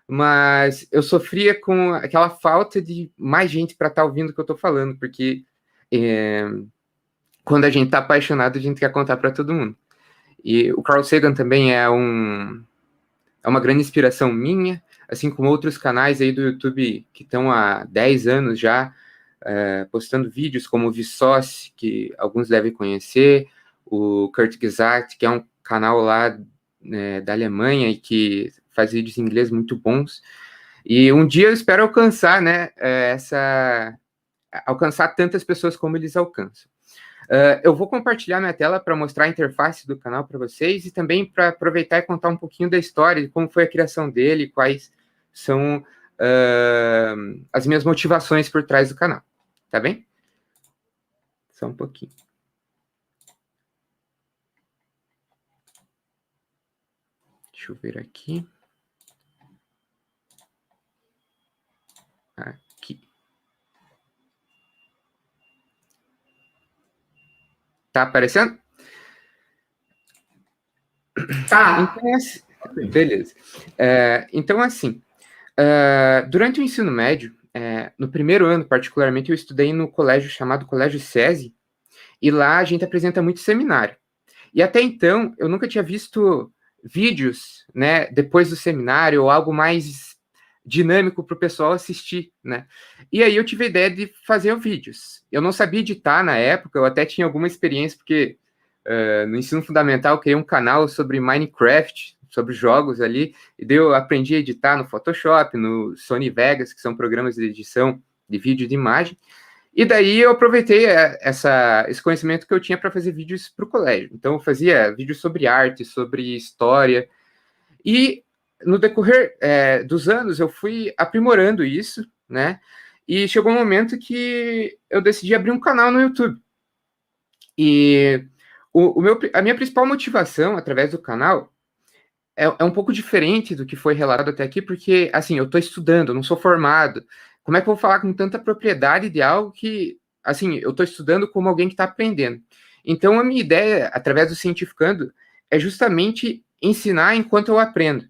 S4: mas eu sofria com aquela falta de mais gente para estar ouvindo o que eu estou falando, porque quando a gente está apaixonado, a gente quer contar para todo mundo. E o Carl Sagan também é uma grande inspiração minha, assim como outros canais aí do YouTube que estão há 10 anos já postando vídeos, como o Vsauce, que alguns devem conhecer, o Kurt Gesagt, que é um canal lá da Alemanha e que faz vídeos em inglês muito bons. E um dia eu espero alcançar, né, alcançar tantas pessoas como eles alcançam. Eu vou compartilhar minha tela para mostrar a interface do canal para vocês e também para aproveitar e contar um pouquinho da história, de como foi a criação dele, quais são as minhas motivações por trás do canal. Tá bem? Só um pouquinho. Deixa eu ver aqui. Aqui. Tá aparecendo?
S2: Tá.
S4: Então, beleza. Então, assim, durante o ensino médio, no primeiro ano, particularmente, eu estudei no colégio chamado Colégio SESI, e lá a gente apresenta muito seminário. E até então, eu nunca tinha visto vídeos, né, depois do seminário, ou algo mais dinâmico para o pessoal assistir, né? E aí eu tive a ideia de fazer vídeos. Eu não sabia editar na época, eu até tinha alguma experiência, porque no ensino fundamental eu criei um canal sobre Minecraft, sobre jogos ali, e daí eu aprendi a editar no Photoshop, no Sony Vegas, que são programas de edição de vídeo e de imagem, e daí eu aproveitei esse conhecimento que eu tinha para fazer vídeos para o colégio. Então eu fazia vídeos sobre arte, sobre história, e no decorrer dos anos eu fui aprimorando isso, né, e chegou um momento que eu decidi abrir um canal no YouTube. E a minha principal motivação através do canal é um pouco diferente do que foi relatado até aqui, porque, assim, eu estou estudando, eu não sou formado. Como é que eu vou falar com tanta propriedade de algo que, assim, eu estou estudando como alguém que está aprendendo? Então, a minha ideia, através do Cientificando, é justamente ensinar enquanto eu aprendo,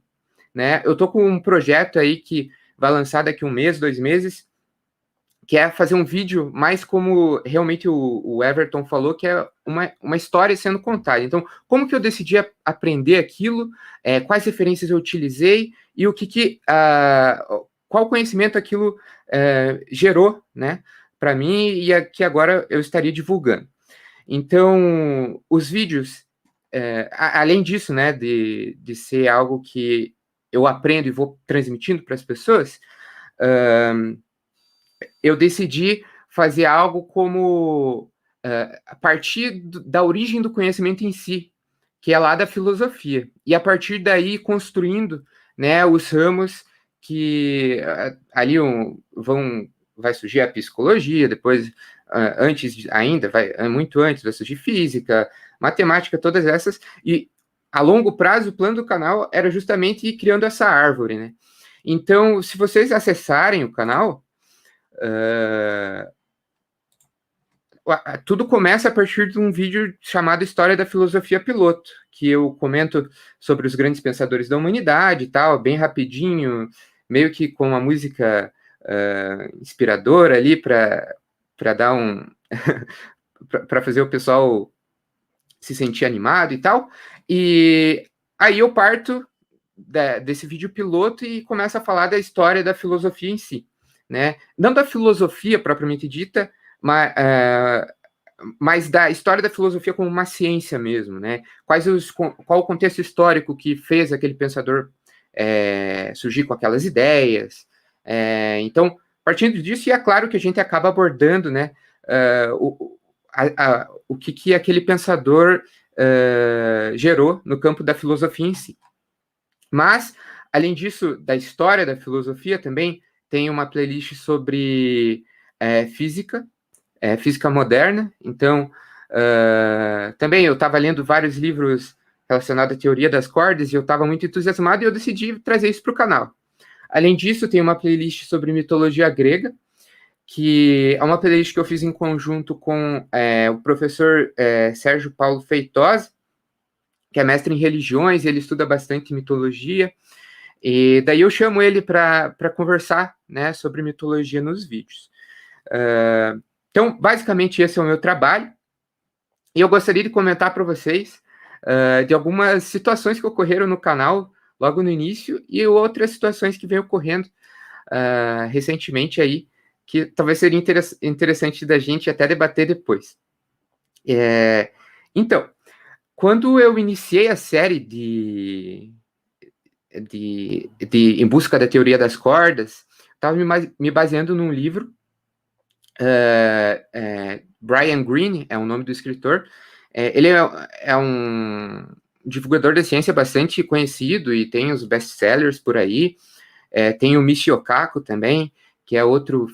S4: né? Eu estou com um projeto aí que vai lançar daqui 1 mês, 2 meses, que é fazer um vídeo mais como realmente o Everton falou, que é uma história sendo contada. Então, como que eu decidi aprender aquilo, quais referências eu utilizei e qual conhecimento aquilo gerou, né, para mim e que agora eu estaria divulgando. Então, os vídeos, além disso, né, de ser algo que eu aprendo e vou transmitindo para as pessoas, eu decidi fazer algo como a partir da origem do conhecimento em si, que é lá da filosofia, e a partir daí construindo, né, os ramos que ali vai surgir a psicologia, depois, antes ainda, muito antes vai surgir física, matemática, todas essas, e a longo prazo o plano do canal era justamente ir criando essa árvore, né? Então, se vocês acessarem o canal, tudo começa a partir de um vídeo chamado História da Filosofia Piloto, que eu comento sobre os grandes pensadores da humanidade e tal, bem rapidinho, meio que com uma música inspiradora ali para dar para fazer o pessoal se sentir animado e tal. E aí eu parto desse vídeo piloto e começo a falar da história da filosofia em si, né? Não da filosofia propriamente dita, mas da história da filosofia como uma ciência mesmo, né? Qual o contexto histórico que fez aquele pensador surgir com aquelas ideias. Então, partindo disso, e é claro que a gente acaba abordando, né, o que aquele pensador gerou no campo da filosofia em si. Mas, além disso, da história da filosofia, também tem uma playlist sobre física moderna. Então, também eu estava lendo vários livros relacionados à teoria das cordas e eu estava muito entusiasmado e eu decidi trazer isso para o canal. Além disso, tem uma playlist sobre mitologia grega, que é uma playlist que eu fiz em conjunto com o professor Sérgio Paulo Feitosa, que é mestre em religiões, ele estuda bastante mitologia, e daí eu chamo ele para conversar, né, sobre mitologia nos vídeos. Então, basicamente, esse é o meu trabalho, e eu gostaria de comentar para vocês de algumas situações que ocorreram no canal logo no início, e outras situações que vêm ocorrendo recentemente aí, que talvez seria interessante da gente até debater depois. Então, quando eu iniciei a série de Em Busca da Teoria das Cordas, estava me baseando num livro, Brian Greene é o nome do escritor. Ele é um divulgador da ciência bastante conhecido e tem os best-sellers por aí. Tem o Michio Kaku também, que é outro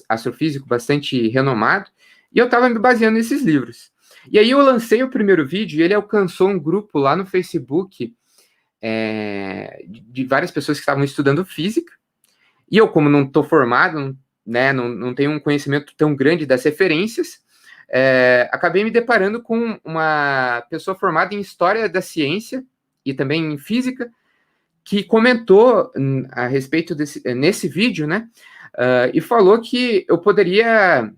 S4: astrofísico bastante renomado, e eu estava me baseando nesses livros. E aí eu lancei o primeiro vídeo e ele alcançou um grupo lá no Facebook de várias pessoas que estavam estudando física, e eu, como não estou formado, né, não tenho um conhecimento tão grande das referências, acabei me deparando com uma pessoa formada em História da Ciência e também em Física, que comentou a respeito nesse vídeo, né, e falou que eu poderia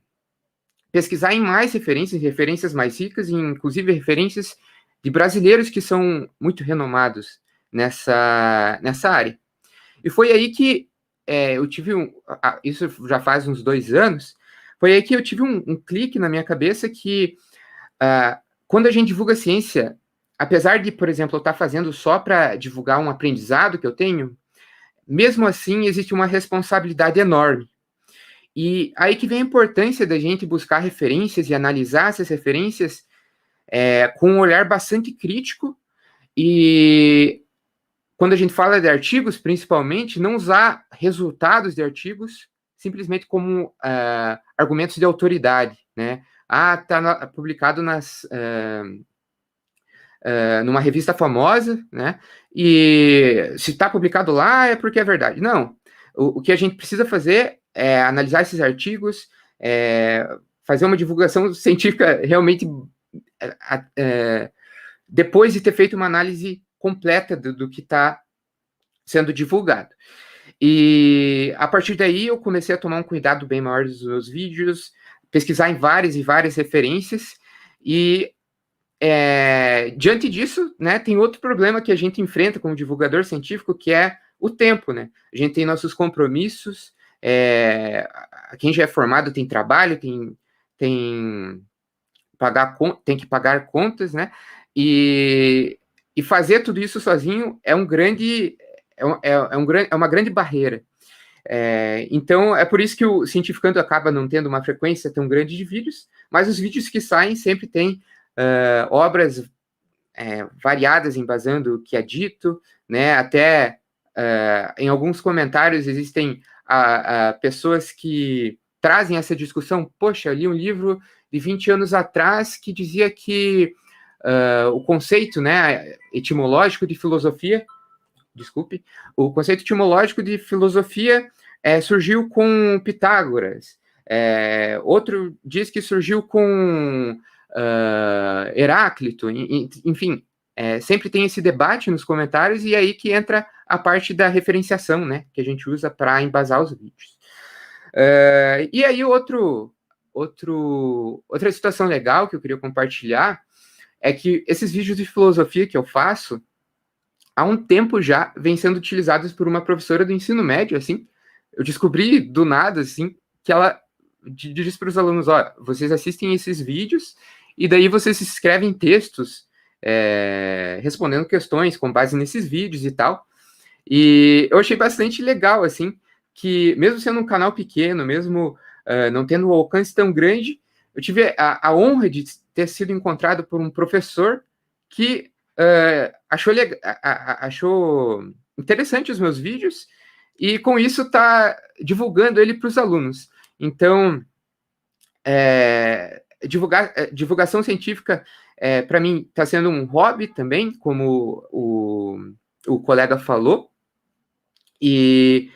S4: pesquisar em mais referências mais ricas, inclusive referências de brasileiros que são muito renomados nessa área. E foi aí que eu tive isso já faz uns 2 anos, foi aí que eu tive um clique na minha cabeça que quando a gente divulga ciência, apesar de, por exemplo, eu estar fazendo só para divulgar um aprendizado que eu tenho, mesmo assim existe uma responsabilidade enorme. E aí que vem a importância da gente buscar referências e analisar essas referências com um olhar bastante crítico, e quando a gente fala de artigos, principalmente, não usar resultados de artigos simplesmente como argumentos de autoridade, né? Está publicado numa revista famosa, né? E se está publicado lá é porque é verdade. Não. O que a gente precisa fazer é analisar esses artigos, fazer uma divulgação científica realmente depois de ter feito uma análise completa do que está sendo divulgado. E a partir daí eu comecei a tomar um cuidado bem maior dos meus vídeos, pesquisar em várias e várias referências, e diante disso, né, tem outro problema que a gente enfrenta como divulgador científico, que é o tempo, né? A gente tem nossos compromissos, quem já é formado tem trabalho, tem que pagar contas, né? E fazer tudo isso sozinho é uma grande barreira. Então, é por isso que o Cientificando acaba não tendo uma frequência tão grande de vídeos, mas os vídeos que saem sempre têm obras variadas embasando o que é dito, né? Até em alguns comentários existem pessoas que trazem essa discussão. Poxa, eu li um livro de 20 anos atrás que dizia que o conceito, né, etimológico de filosofia, o conceito etimológico de filosofia surgiu com Pitágoras. Outro diz que surgiu com Heráclito. Enfim, sempre tem esse debate nos comentários, e é aí que entra a parte da referenciação, né, que a gente usa para embasar os vídeos. E aí outra situação legal que eu queria compartilhar é que esses vídeos de filosofia que eu faço, há um tempo já vem sendo utilizados por uma professora do ensino médio, assim. Eu descobri do nada, assim, que ela diz para os alunos: ó, vocês assistem esses vídeos e daí vocês escrevem textos respondendo questões com base nesses vídeos e tal. E eu achei bastante legal, assim, que mesmo sendo um canal pequeno, mesmo não tendo um alcance tão grande, eu tive a honra de ter sido encontrado por um professor que achou interessante os meus vídeos e, com isso, está divulgando ele para os alunos. Então, divulgação científica, para mim, está sendo um hobby também, como o colega falou, e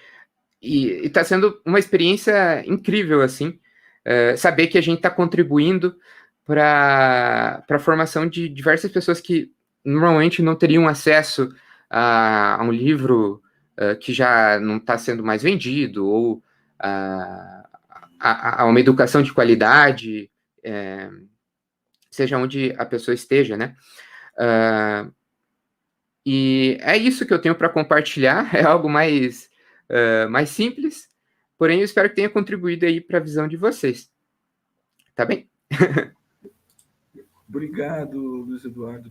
S4: está sendo uma experiência incrível, assim, saber que a gente está contribuindo para a formação de diversas pessoas que normalmente não teriam acesso a um livro que já não está sendo mais vendido, ou a uma educação de qualidade, seja onde a pessoa esteja, né? E é isso que eu tenho para compartilhar, é algo mais simples, porém eu espero que tenha contribuído aí para a visão de vocês. Tá bem?
S1: Obrigado, Luiz Eduardo,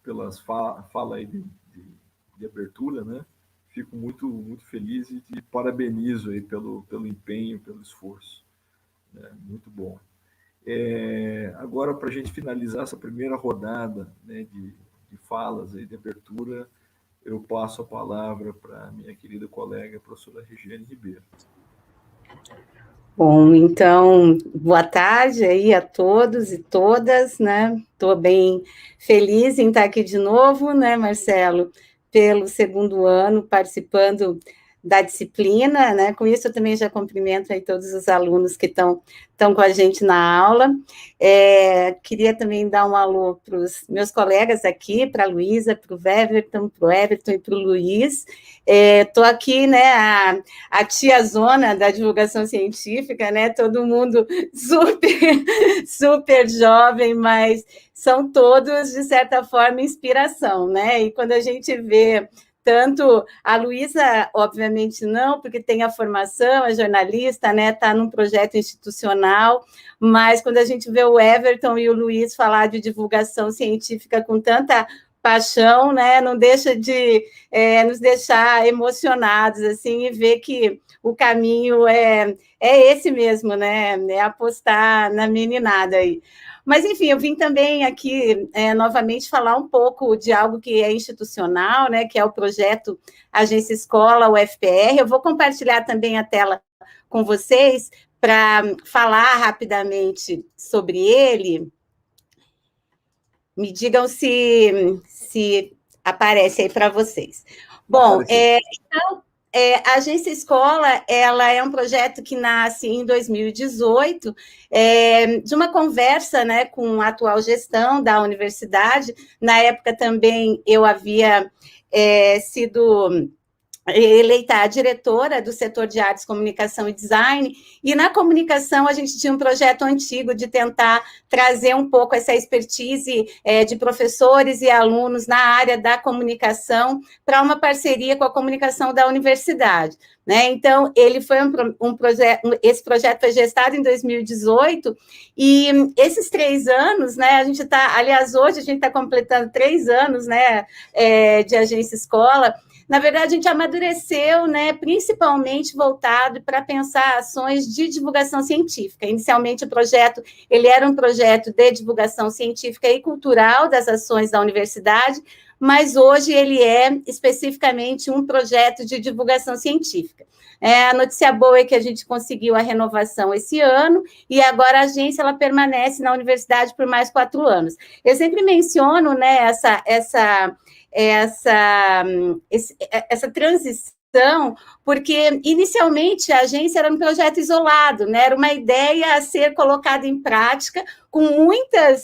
S1: pelas fala aí de abertura, né? Fico muito, muito feliz e te parabenizo aí pelo empenho, pelo esforço. Muito bom. Agora, para a gente finalizar essa primeira rodada, né, de falas aí de abertura, eu passo a palavra para a minha querida colega, a professora Regiane Ribeiro.
S5: Bom, então, boa tarde aí a todos e todas, né? Estou bem feliz em estar aqui de novo, né, Marcelo, pelo segundo ano participando da disciplina, né? Com isso eu também já cumprimento aí todos os alunos que estão com a gente na aula. Queria também dar um alô para os meus colegas aqui, para a Luísa, para o Weverton, para o Everton e para o Luiz. Estou aqui, né, a tiazona da divulgação científica, né? Todo mundo super jovem, mas são todos, de certa forma, inspiração, né? E quando a gente vê tanto a Luísa, obviamente não, porque tem a formação, é jornalista, né, está num projeto institucional, mas quando a gente vê o Everton e o Luiz falar de divulgação científica com tanta paixão, né, não deixa de nos deixar emocionados, assim, e ver que o caminho é esse mesmo, né, é apostar na meninada aí. Mas, enfim, eu vim também aqui novamente falar um pouco de algo que é institucional, né, que é o projeto Agência Escola, o UFPR. Eu vou compartilhar também a tela com vocês para falar rapidamente sobre ele. Me digam se aparece aí para vocês. Bom, então, a Agência Escola, ela é um projeto que nasce em 2018, de uma conversa, né, com a atual gestão da universidade. Na época também eu havia sido eleita a diretora do setor de artes, comunicação e design, e na comunicação a gente tinha um projeto antigo de tentar trazer um pouco essa expertise de professores e alunos na área da comunicação para uma parceria com a comunicação da universidade, né? Então, ele foi um projeto, esse projeto foi gestado em 2018, e esses 3 anos, né, a gente está, aliás, hoje a gente está completando 3 anos, né, de Agência Escola. Na verdade, a gente amadureceu, né, principalmente voltado para pensar ações de divulgação científica. Inicialmente, o projeto ele era um projeto de divulgação científica e cultural das ações da universidade, mas hoje ele é especificamente um projeto de divulgação científica. A notícia boa é que a gente conseguiu a renovação esse ano, e agora a agência ela permanece na universidade por mais 4 anos. Eu sempre menciono, né, essa transição, porque inicialmente a agência era um projeto isolado, né? Era uma ideia a ser colocada em prática, com muitas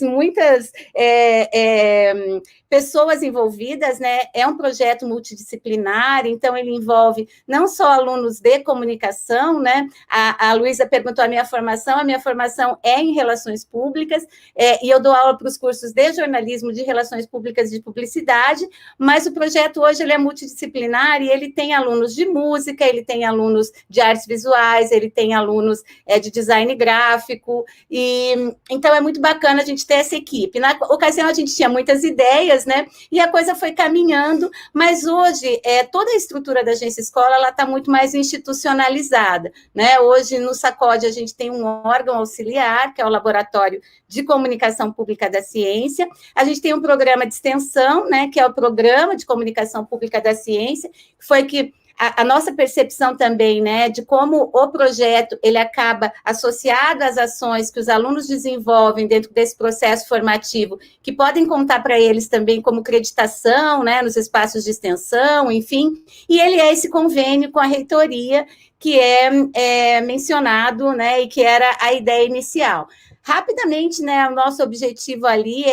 S5: pessoas envolvidas, né? É um projeto multidisciplinar, então ele envolve não só alunos de comunicação, né? A Luísa perguntou a minha formação é em relações públicas, e eu dou aula para os cursos de jornalismo, de relações públicas e de publicidade, mas o projeto hoje ele é multidisciplinar e ele tem alunos de música, ele tem alunos de artes visuais, ele tem alunos de design gráfico, e então é muito bacana a gente ter essa equipe. Na ocasião, a gente tinha muitas ideias, né? E a coisa foi caminhando, mas hoje toda a estrutura da Agência Escola ela está muito mais institucionalizada, né? Hoje, no SACOD, a gente tem um órgão auxiliar, que é o Laboratório de Comunicação Pública da Ciência. A gente tem um programa de extensão, né? Que é o Programa de Comunicação Pública da Ciência, que foi que a nossa percepção também, né, de como o projeto ele acaba associado às ações que os alunos desenvolvem dentro desse processo formativo, que podem contar para eles também como creditação, né, nos espaços de extensão, enfim, e ele é esse convênio com a reitoria que é mencionado, né, e que era a ideia inicial. Rapidamente, né, o nosso objetivo ali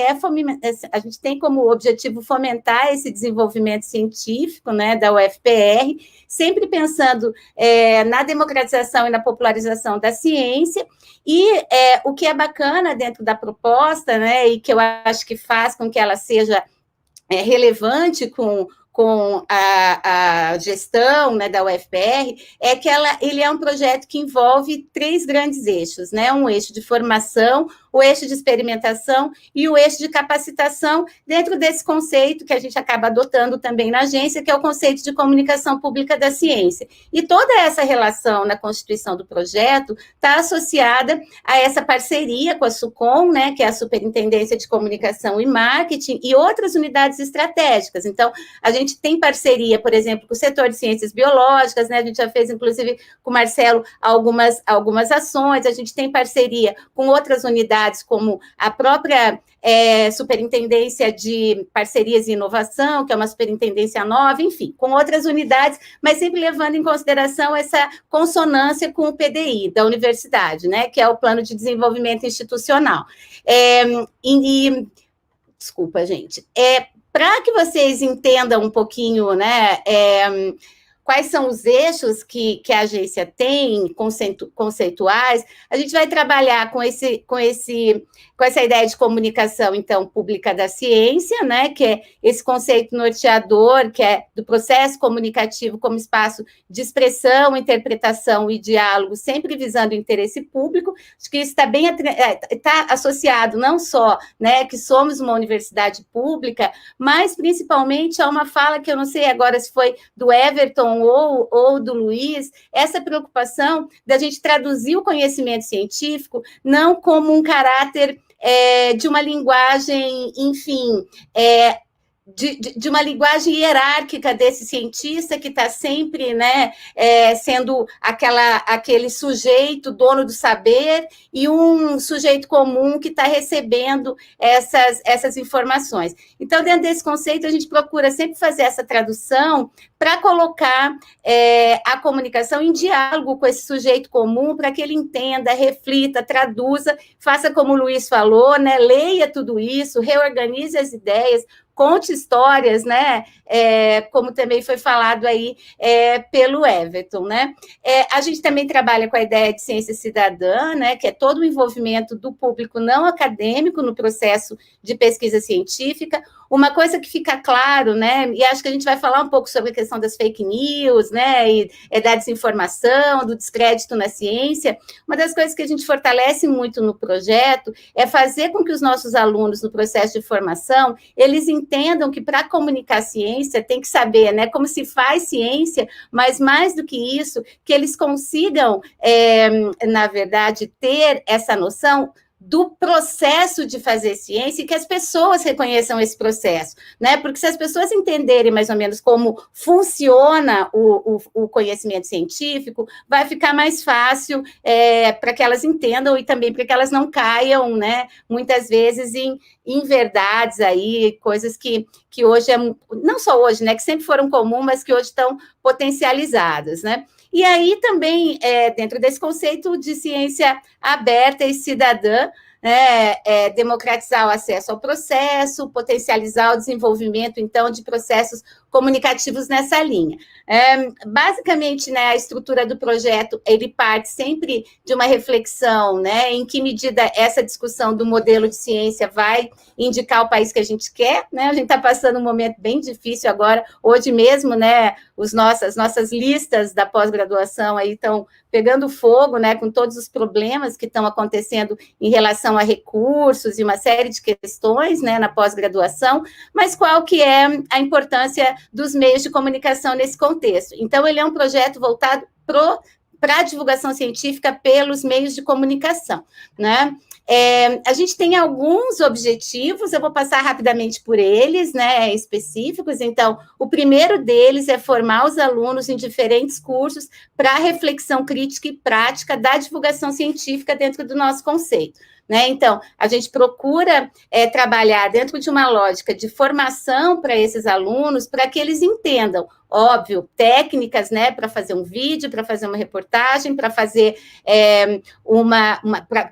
S5: a gente tem como objetivo fomentar esse desenvolvimento científico, né, da UFPR, sempre pensando na democratização e na popularização da ciência, e o que é bacana dentro da proposta, né, e que eu acho que faz com que ela seja relevante com a gestão, né, da UFPR, é que ele é um projeto que envolve 3 grandes eixos, né, um eixo de formação, o eixo de experimentação e o eixo de capacitação, dentro desse conceito que a gente acaba adotando também na agência, que é o conceito de comunicação pública da ciência. E toda essa relação na constituição do projeto está associada a essa parceria com a SUCOM, né, que é a Superintendência de Comunicação e Marketing, e outras unidades estratégicas. Então, a gente tem parceria, por exemplo, com o setor de ciências biológicas, né, a gente já fez, inclusive, com o Marcelo, algumas ações, a gente tem parceria com outras unidades, como a própria Superintendência de Parcerias e Inovação, que é uma superintendência nova, enfim, com outras unidades, mas sempre levando em consideração essa consonância com o PDI da universidade, né, que é o Plano de Desenvolvimento Institucional. Desculpa, gente. Para que vocês entendam um pouquinho, né, quais são os eixos que a agência tem, conceituais, a gente vai trabalhar com essa ideia de comunicação, então, pública da ciência, né, que é esse conceito norteador, que é do processo comunicativo como espaço de expressão, interpretação e diálogo, sempre visando o interesse público. Acho que isso está associado não só, né, que somos uma universidade pública, mas principalmente a uma fala que eu não sei agora se foi do Everton ou do Luiz, essa preocupação da gente traduzir o conhecimento científico não como um caráter de uma linguagem, enfim, de uma linguagem hierárquica desse cientista que está sempre, né, sendo aquele sujeito, dono do saber, e um sujeito comum que está recebendo essas informações. Então, dentro desse conceito, a gente procura sempre fazer essa tradução para colocar a comunicação em diálogo com esse sujeito comum, para que ele entenda, reflita, traduza, faça como o Luiz falou, né, leia tudo isso, reorganize as ideias, conte histórias, né, como também foi falado aí pelo Everton, né. A gente também trabalha com a ideia de ciência cidadã, né, que é todo o envolvimento do público não acadêmico no processo de pesquisa científica. Uma coisa que fica claro, né, e acho que a gente vai falar um pouco sobre a questão das fake news, né, e da desinformação, do descrédito na ciência. Uma das coisas que a gente fortalece muito no projeto é fazer com que os nossos alunos, no processo de formação, eles entendam que para comunicar ciência tem que saber, né, como se faz ciência, mas mais do que isso, que eles consigam, na verdade, ter essa noção do processo de fazer ciência e que as pessoas reconheçam esse processo, né? Porque se as pessoas entenderem mais ou menos como funciona o conhecimento científico, vai ficar mais fácil para que elas entendam e também para que elas não caiam, né? Muitas vezes em verdades aí, coisas que hoje, não só hoje, né? Que sempre foram comuns, mas que hoje estão potencializadas, né? E aí também, dentro desse conceito de ciência aberta e cidadã, democratizar o acesso ao processo, potencializar o desenvolvimento, então, de processos comunicativos nessa linha. Basicamente, né, a estrutura do projeto, ele parte sempre de uma reflexão, né, em que medida essa discussão do modelo de ciência vai indicar o país que a gente quer, né, a gente está passando um momento bem difícil agora, hoje mesmo, né, as nossas listas da pós-graduação aí estão pegando fogo, né, com todos os problemas que estão acontecendo em relação a recursos e uma série de questões, né, na pós-graduação, mas qual que é a importância dos meios de comunicação nesse contexto? Então, ele é um projeto voltado para a divulgação científica pelos meios de comunicação, né? A gente tem alguns objetivos, eu vou passar rapidamente por eles, né, específicos. Então, o primeiro deles é formar os alunos em diferentes cursos para reflexão crítica e prática da divulgação científica dentro do nosso conceito, né? Então, a gente procura trabalhar dentro de uma lógica de formação para esses alunos, para que eles entendam, óbvio, técnicas, né, para fazer um vídeo, para fazer uma reportagem, para fazer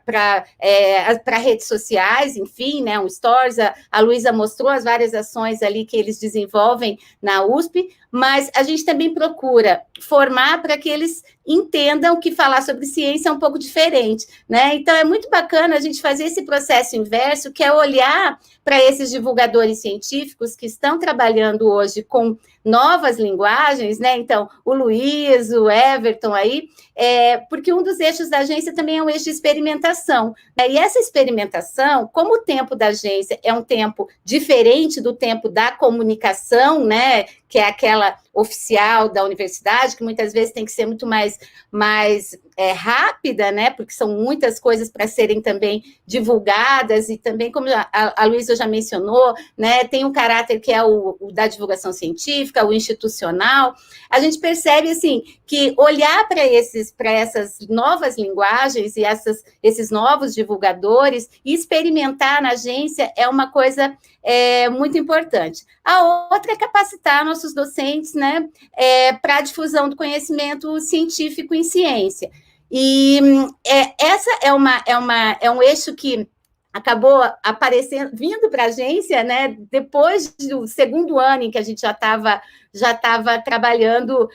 S5: para redes sociais, enfim, né, um stories. A Luísa mostrou as várias ações ali que eles desenvolvem na USP, mas a gente também procura formar para que eles entendam que falar sobre ciência é um pouco diferente, né? Então, é muito bacana a gente fazer esse processo inverso, que é olhar para esses divulgadores científicos que estão trabalhando hoje com novas linguagens, né? Então, o Luiz, o Everton aí, porque um dos eixos da agência também é um eixo de experimentação, né? E essa experimentação, como o tempo da agência é um tempo diferente do tempo da comunicação, né? Que é aquela oficial da universidade, que muitas vezes tem que ser muito mais rápida, né? Porque são muitas coisas para serem também divulgadas, e também, como a Luísa já mencionou, né? Tem um caráter que é o da divulgação científica, o institucional. A gente percebe, assim, que olhar para essas novas linguagens e esses novos divulgadores e experimentar na agência é uma coisa muito importante. A outra é capacitar nossos docentes, né, para a difusão do conhecimento científico em ciência. E essa é um eixo que acabou aparecendo, vindo para a agência, né, depois do segundo ano em que a gente já estava trabalhando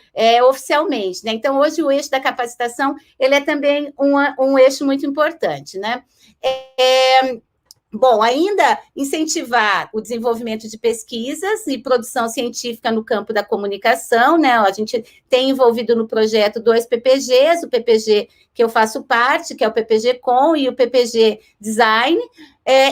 S5: oficialmente, né? Então, hoje o eixo da capacitação, ele é também um eixo muito importante, né? Bom, ainda incentivar o desenvolvimento de pesquisas e produção científica no campo da comunicação, né? A gente tem envolvido no projeto 2 PPGs, o PPG que eu faço parte, que é o PPG Com e o PPG Design,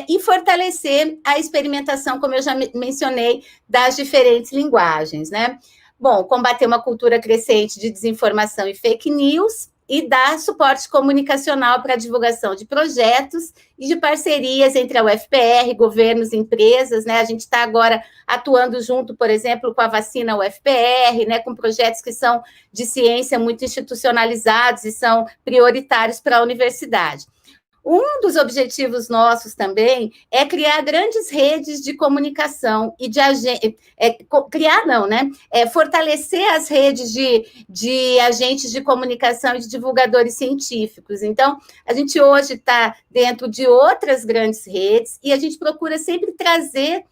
S5: e fortalecer a experimentação, como eu já mencionei, das diferentes linguagens, né? Bom, combater uma cultura crescente de desinformação e fake news, e dar suporte comunicacional para a divulgação de projetos e de parcerias entre a UFPR, governos, empresas, né? A gente está agora atuando junto, por exemplo, com a vacina UFPR, né? Com projetos que são de ciência muito institucionalizados e são prioritários para a universidade. Um dos objetivos nossos também é criar grandes redes de comunicação e de fortalecer as redes de agentes de comunicação e de divulgadores científicos. Então, a gente hoje está dentro de outras grandes redes e a gente procura sempre trazer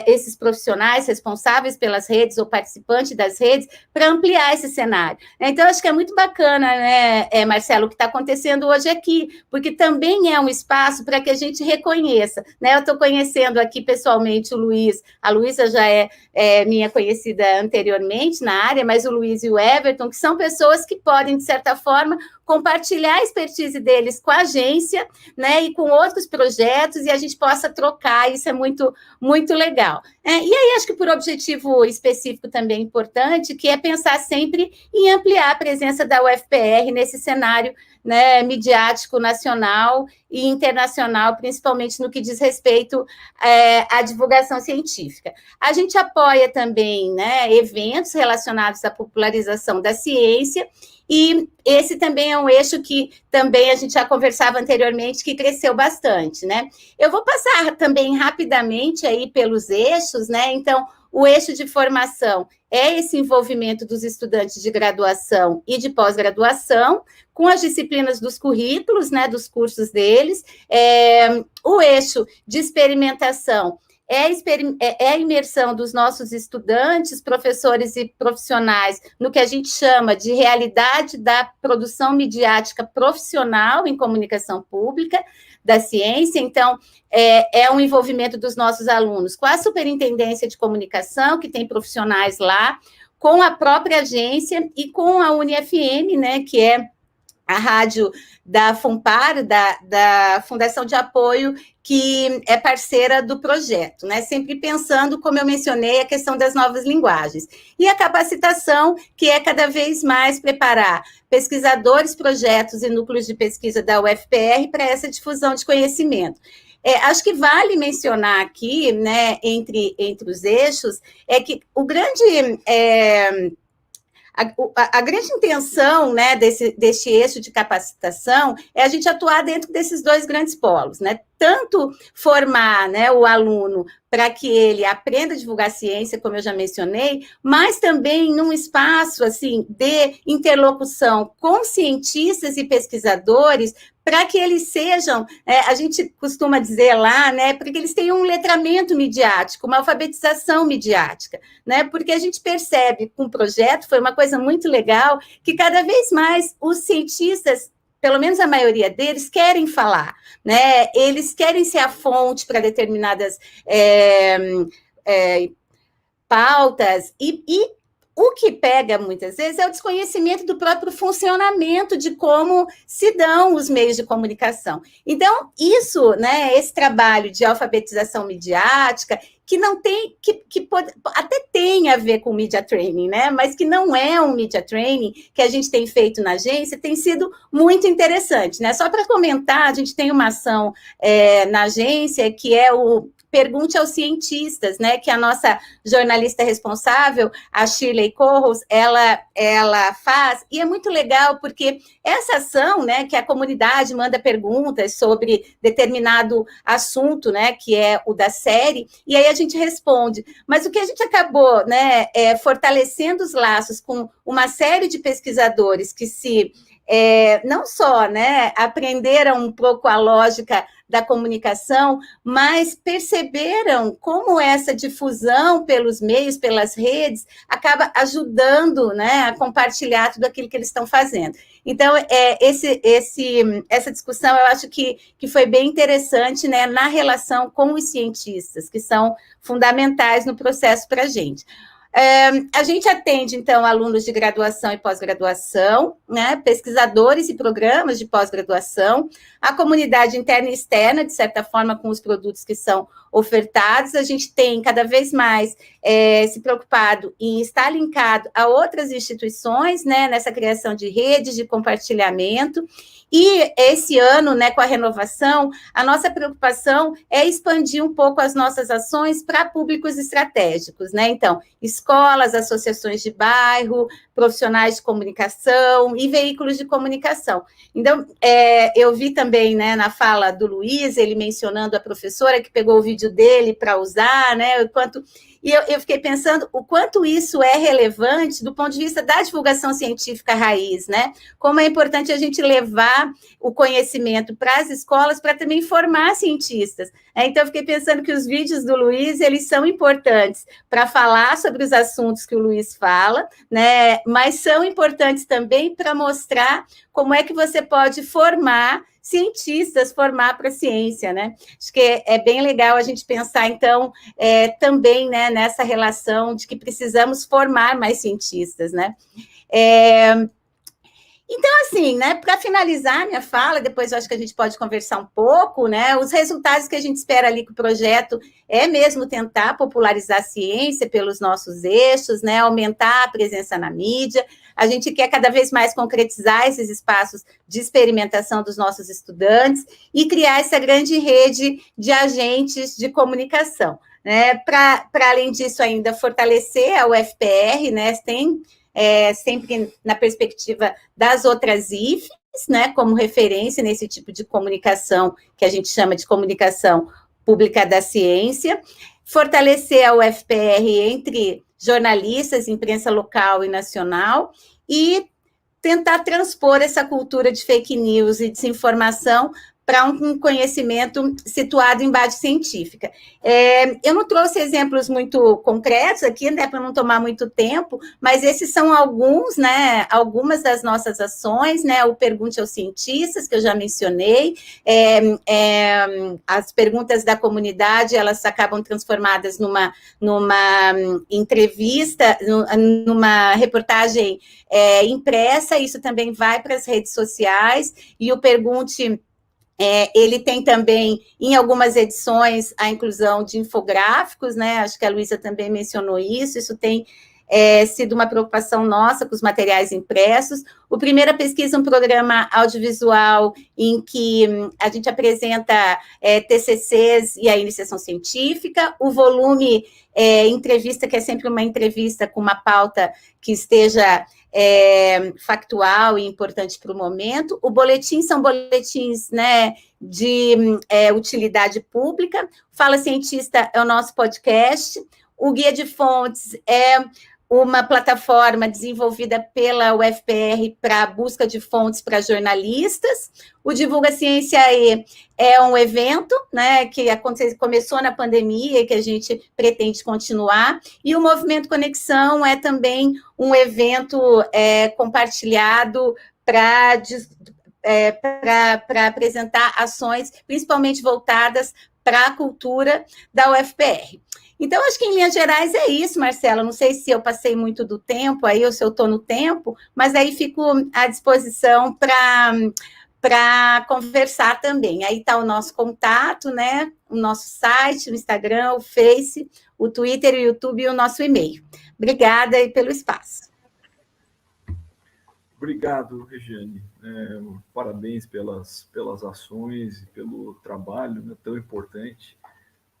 S5: esses profissionais responsáveis pelas redes ou participantes das redes para ampliar esse cenário. Então, acho que é muito bacana, né, Marcelo, o que está acontecendo hoje aqui, porque também é um espaço para que a gente reconheça, né? Eu estou conhecendo aqui pessoalmente o Luiz, a Luísa já é minha conhecida anteriormente na área, mas o Luiz e o Everton, que são pessoas que podem, de certa forma, compartilhar a expertise deles com a agência, né, e com outros projetos, e a gente possa trocar, isso é muito, muito legal. E aí, acho que por objetivo específico também importante, que é pensar sempre em ampliar a presença da UFPR nesse cenário, né, midiático nacional e internacional, principalmente no que diz respeito à divulgação científica. A gente apoia também, né, eventos relacionados à popularização da ciência, e esse também é um eixo que também a gente já conversava anteriormente, que cresceu bastante, né? Eu vou passar também rapidamente aí pelos eixos, né? Então, o eixo de formação é esse envolvimento dos estudantes de graduação e de pós-graduação, com as disciplinas dos currículos, né, dos cursos deles. O eixo de experimentação é a imersão dos nossos estudantes, professores e profissionais no que a gente chama de realidade da produção midiática profissional em comunicação pública da ciência. Então, é um envolvimento dos nossos alunos com a Superintendência de Comunicação, que tem profissionais lá, com a própria agência e com a UniFM, né, que é a rádio da FUNPAR, da Fundação de Apoio, que é parceira do projeto, né? Sempre pensando, como eu mencionei, a questão das novas linguagens. E a capacitação, que é cada vez mais preparar pesquisadores, projetos e núcleos de pesquisa da UFPR para essa difusão de conhecimento. Acho que vale mencionar aqui, né, entre os eixos, é que o grande... A grande intenção, né, deste eixo de capacitação é a gente atuar dentro desses dois grandes polos, né? Tanto formar, né, o aluno para que ele aprenda a divulgar ciência, como eu já mencionei, mas também num espaço assim, de interlocução com cientistas e pesquisadores, para que eles sejam, a gente costuma dizer lá, né, para que eles tenham um letramento midiático, uma alfabetização midiática, né, porque a gente percebe com o projeto, foi uma coisa muito legal, que cada vez mais os cientistas, pelo menos a maioria deles, querem falar, né, eles querem ser a fonte para determinadas pautas, e o que pega muitas vezes é o desconhecimento do próprio funcionamento de como se dão os meios de comunicação. Então, isso, né, esse trabalho de alfabetização midiática, que não tem, que pode, até tem a ver com media training, né, mas que não é um media training que a gente tem feito na agência, tem sido muito interessante, né. Só para comentar, a gente tem uma ação na agência que é o Pergunte aos Cientistas, né, que a nossa jornalista responsável, a Shirley Corros, ela faz, e é muito legal porque essa ação, né, que a comunidade manda perguntas sobre determinado assunto, né, que é o da série, e aí a gente responde, mas o que a gente acabou, né, fortalecendo os laços com uma série de pesquisadores que não só, né, aprenderam um pouco a lógica da comunicação, mas perceberam como essa difusão pelos meios, pelas redes, acaba ajudando, né, a compartilhar tudo aquilo que eles estão fazendo. Então, essa discussão, eu acho que foi bem interessante, né, na relação com os cientistas, que são fundamentais no processo para a gente. A gente atende, então, alunos de graduação e pós-graduação, né, pesquisadores e programas de pós-graduação, a comunidade interna e externa, de certa forma, com os produtos que são ofertados. A gente tem cada vez mais se preocupado em estar linkado a outras instituições, né, nessa criação de redes de compartilhamento. E esse ano, né, com a renovação, a nossa preocupação é expandir um pouco as nossas ações para públicos estratégicos, né? Então, escolas, associações de bairro, profissionais de comunicação e veículos de comunicação. Então, eu vi também, né, na fala do Luiz, ele mencionando a professora que pegou o vídeo dele para usar, né, o quanto... E eu fiquei pensando o quanto isso é relevante do ponto de vista da divulgação científica raiz, né? Como é importante a gente levar o conhecimento para as escolas para também formar cientistas. Então, eu fiquei pensando que os vídeos do Luiz, eles são importantes para falar sobre os assuntos que o Luiz fala, né? Mas são importantes também para mostrar como é que você pode formar cientistas, formar para a ciência, né? Acho que é bem legal a gente pensar, então, também, né, nessa relação de que precisamos formar mais cientistas, né? Então, assim, né, para finalizar minha fala, depois eu acho que a gente pode conversar um pouco, né, os resultados que a gente espera ali que o projeto é mesmo tentar popularizar a ciência pelos nossos eixos, né, aumentar a presença na mídia. A gente quer cada vez mais concretizar esses espaços de experimentação dos nossos estudantes e criar essa grande rede de agentes de comunicação, né, para além disso ainda fortalecer a UFPR, né, tem sempre na perspectiva das outras IFES, né, como referência nesse tipo de comunicação que a gente chama de comunicação pública da ciência, fortalecer a UFPR entre jornalistas, imprensa local e nacional, e tentar transpor essa cultura de fake news e desinformação para um conhecimento situado em base científica. Eu não trouxe exemplos muito concretos aqui, né, para não tomar muito tempo, mas esses são alguns, né, algumas das nossas ações, né, o Pergunte aos Cientistas, que eu já mencionei, as perguntas da comunidade, elas acabam transformadas numa entrevista, numa reportagem impressa, isso também vai para as redes sociais, e o Pergunte... ele tem também, em algumas edições, a inclusão de infográficos, né? Acho que a Luísa também mencionou isso tem sido uma preocupação nossa com os materiais impressos. O Primeira Pesquisa é um programa audiovisual em que a gente apresenta TCCs e a iniciação científica. O volume entrevista, que é sempre uma entrevista com uma pauta que esteja factual e importante para o momento. O boletim são boletins, né, de utilidade pública. Fala Cientista é o nosso podcast. O Guia de Fontes é uma plataforma desenvolvida pela UFPR para busca de fontes para jornalistas. O Divulga Ciência é um evento, né, que começou na pandemia e que a gente pretende continuar. E o Movimento Conexão é também um evento compartilhado para apresentar ações, principalmente voltadas para a cultura da UFPR. Então, acho que em linhas gerais é isso, Marcela. Não sei se eu passei muito do tempo aí ou se eu estou no tempo, mas aí fico à disposição para conversar também. Aí está o nosso contato, né? O nosso site, o Instagram, o Face, o Twitter, o YouTube e o nosso e-mail. Obrigada aí pelo espaço.
S1: Obrigado, Regiane. Parabéns pelas ações e pelo trabalho, né, tão importante,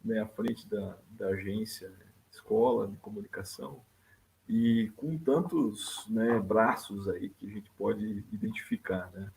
S1: né, à frente da agência Escola de Comunicação, e com tantos, né, braços aí que a gente pode identificar, né?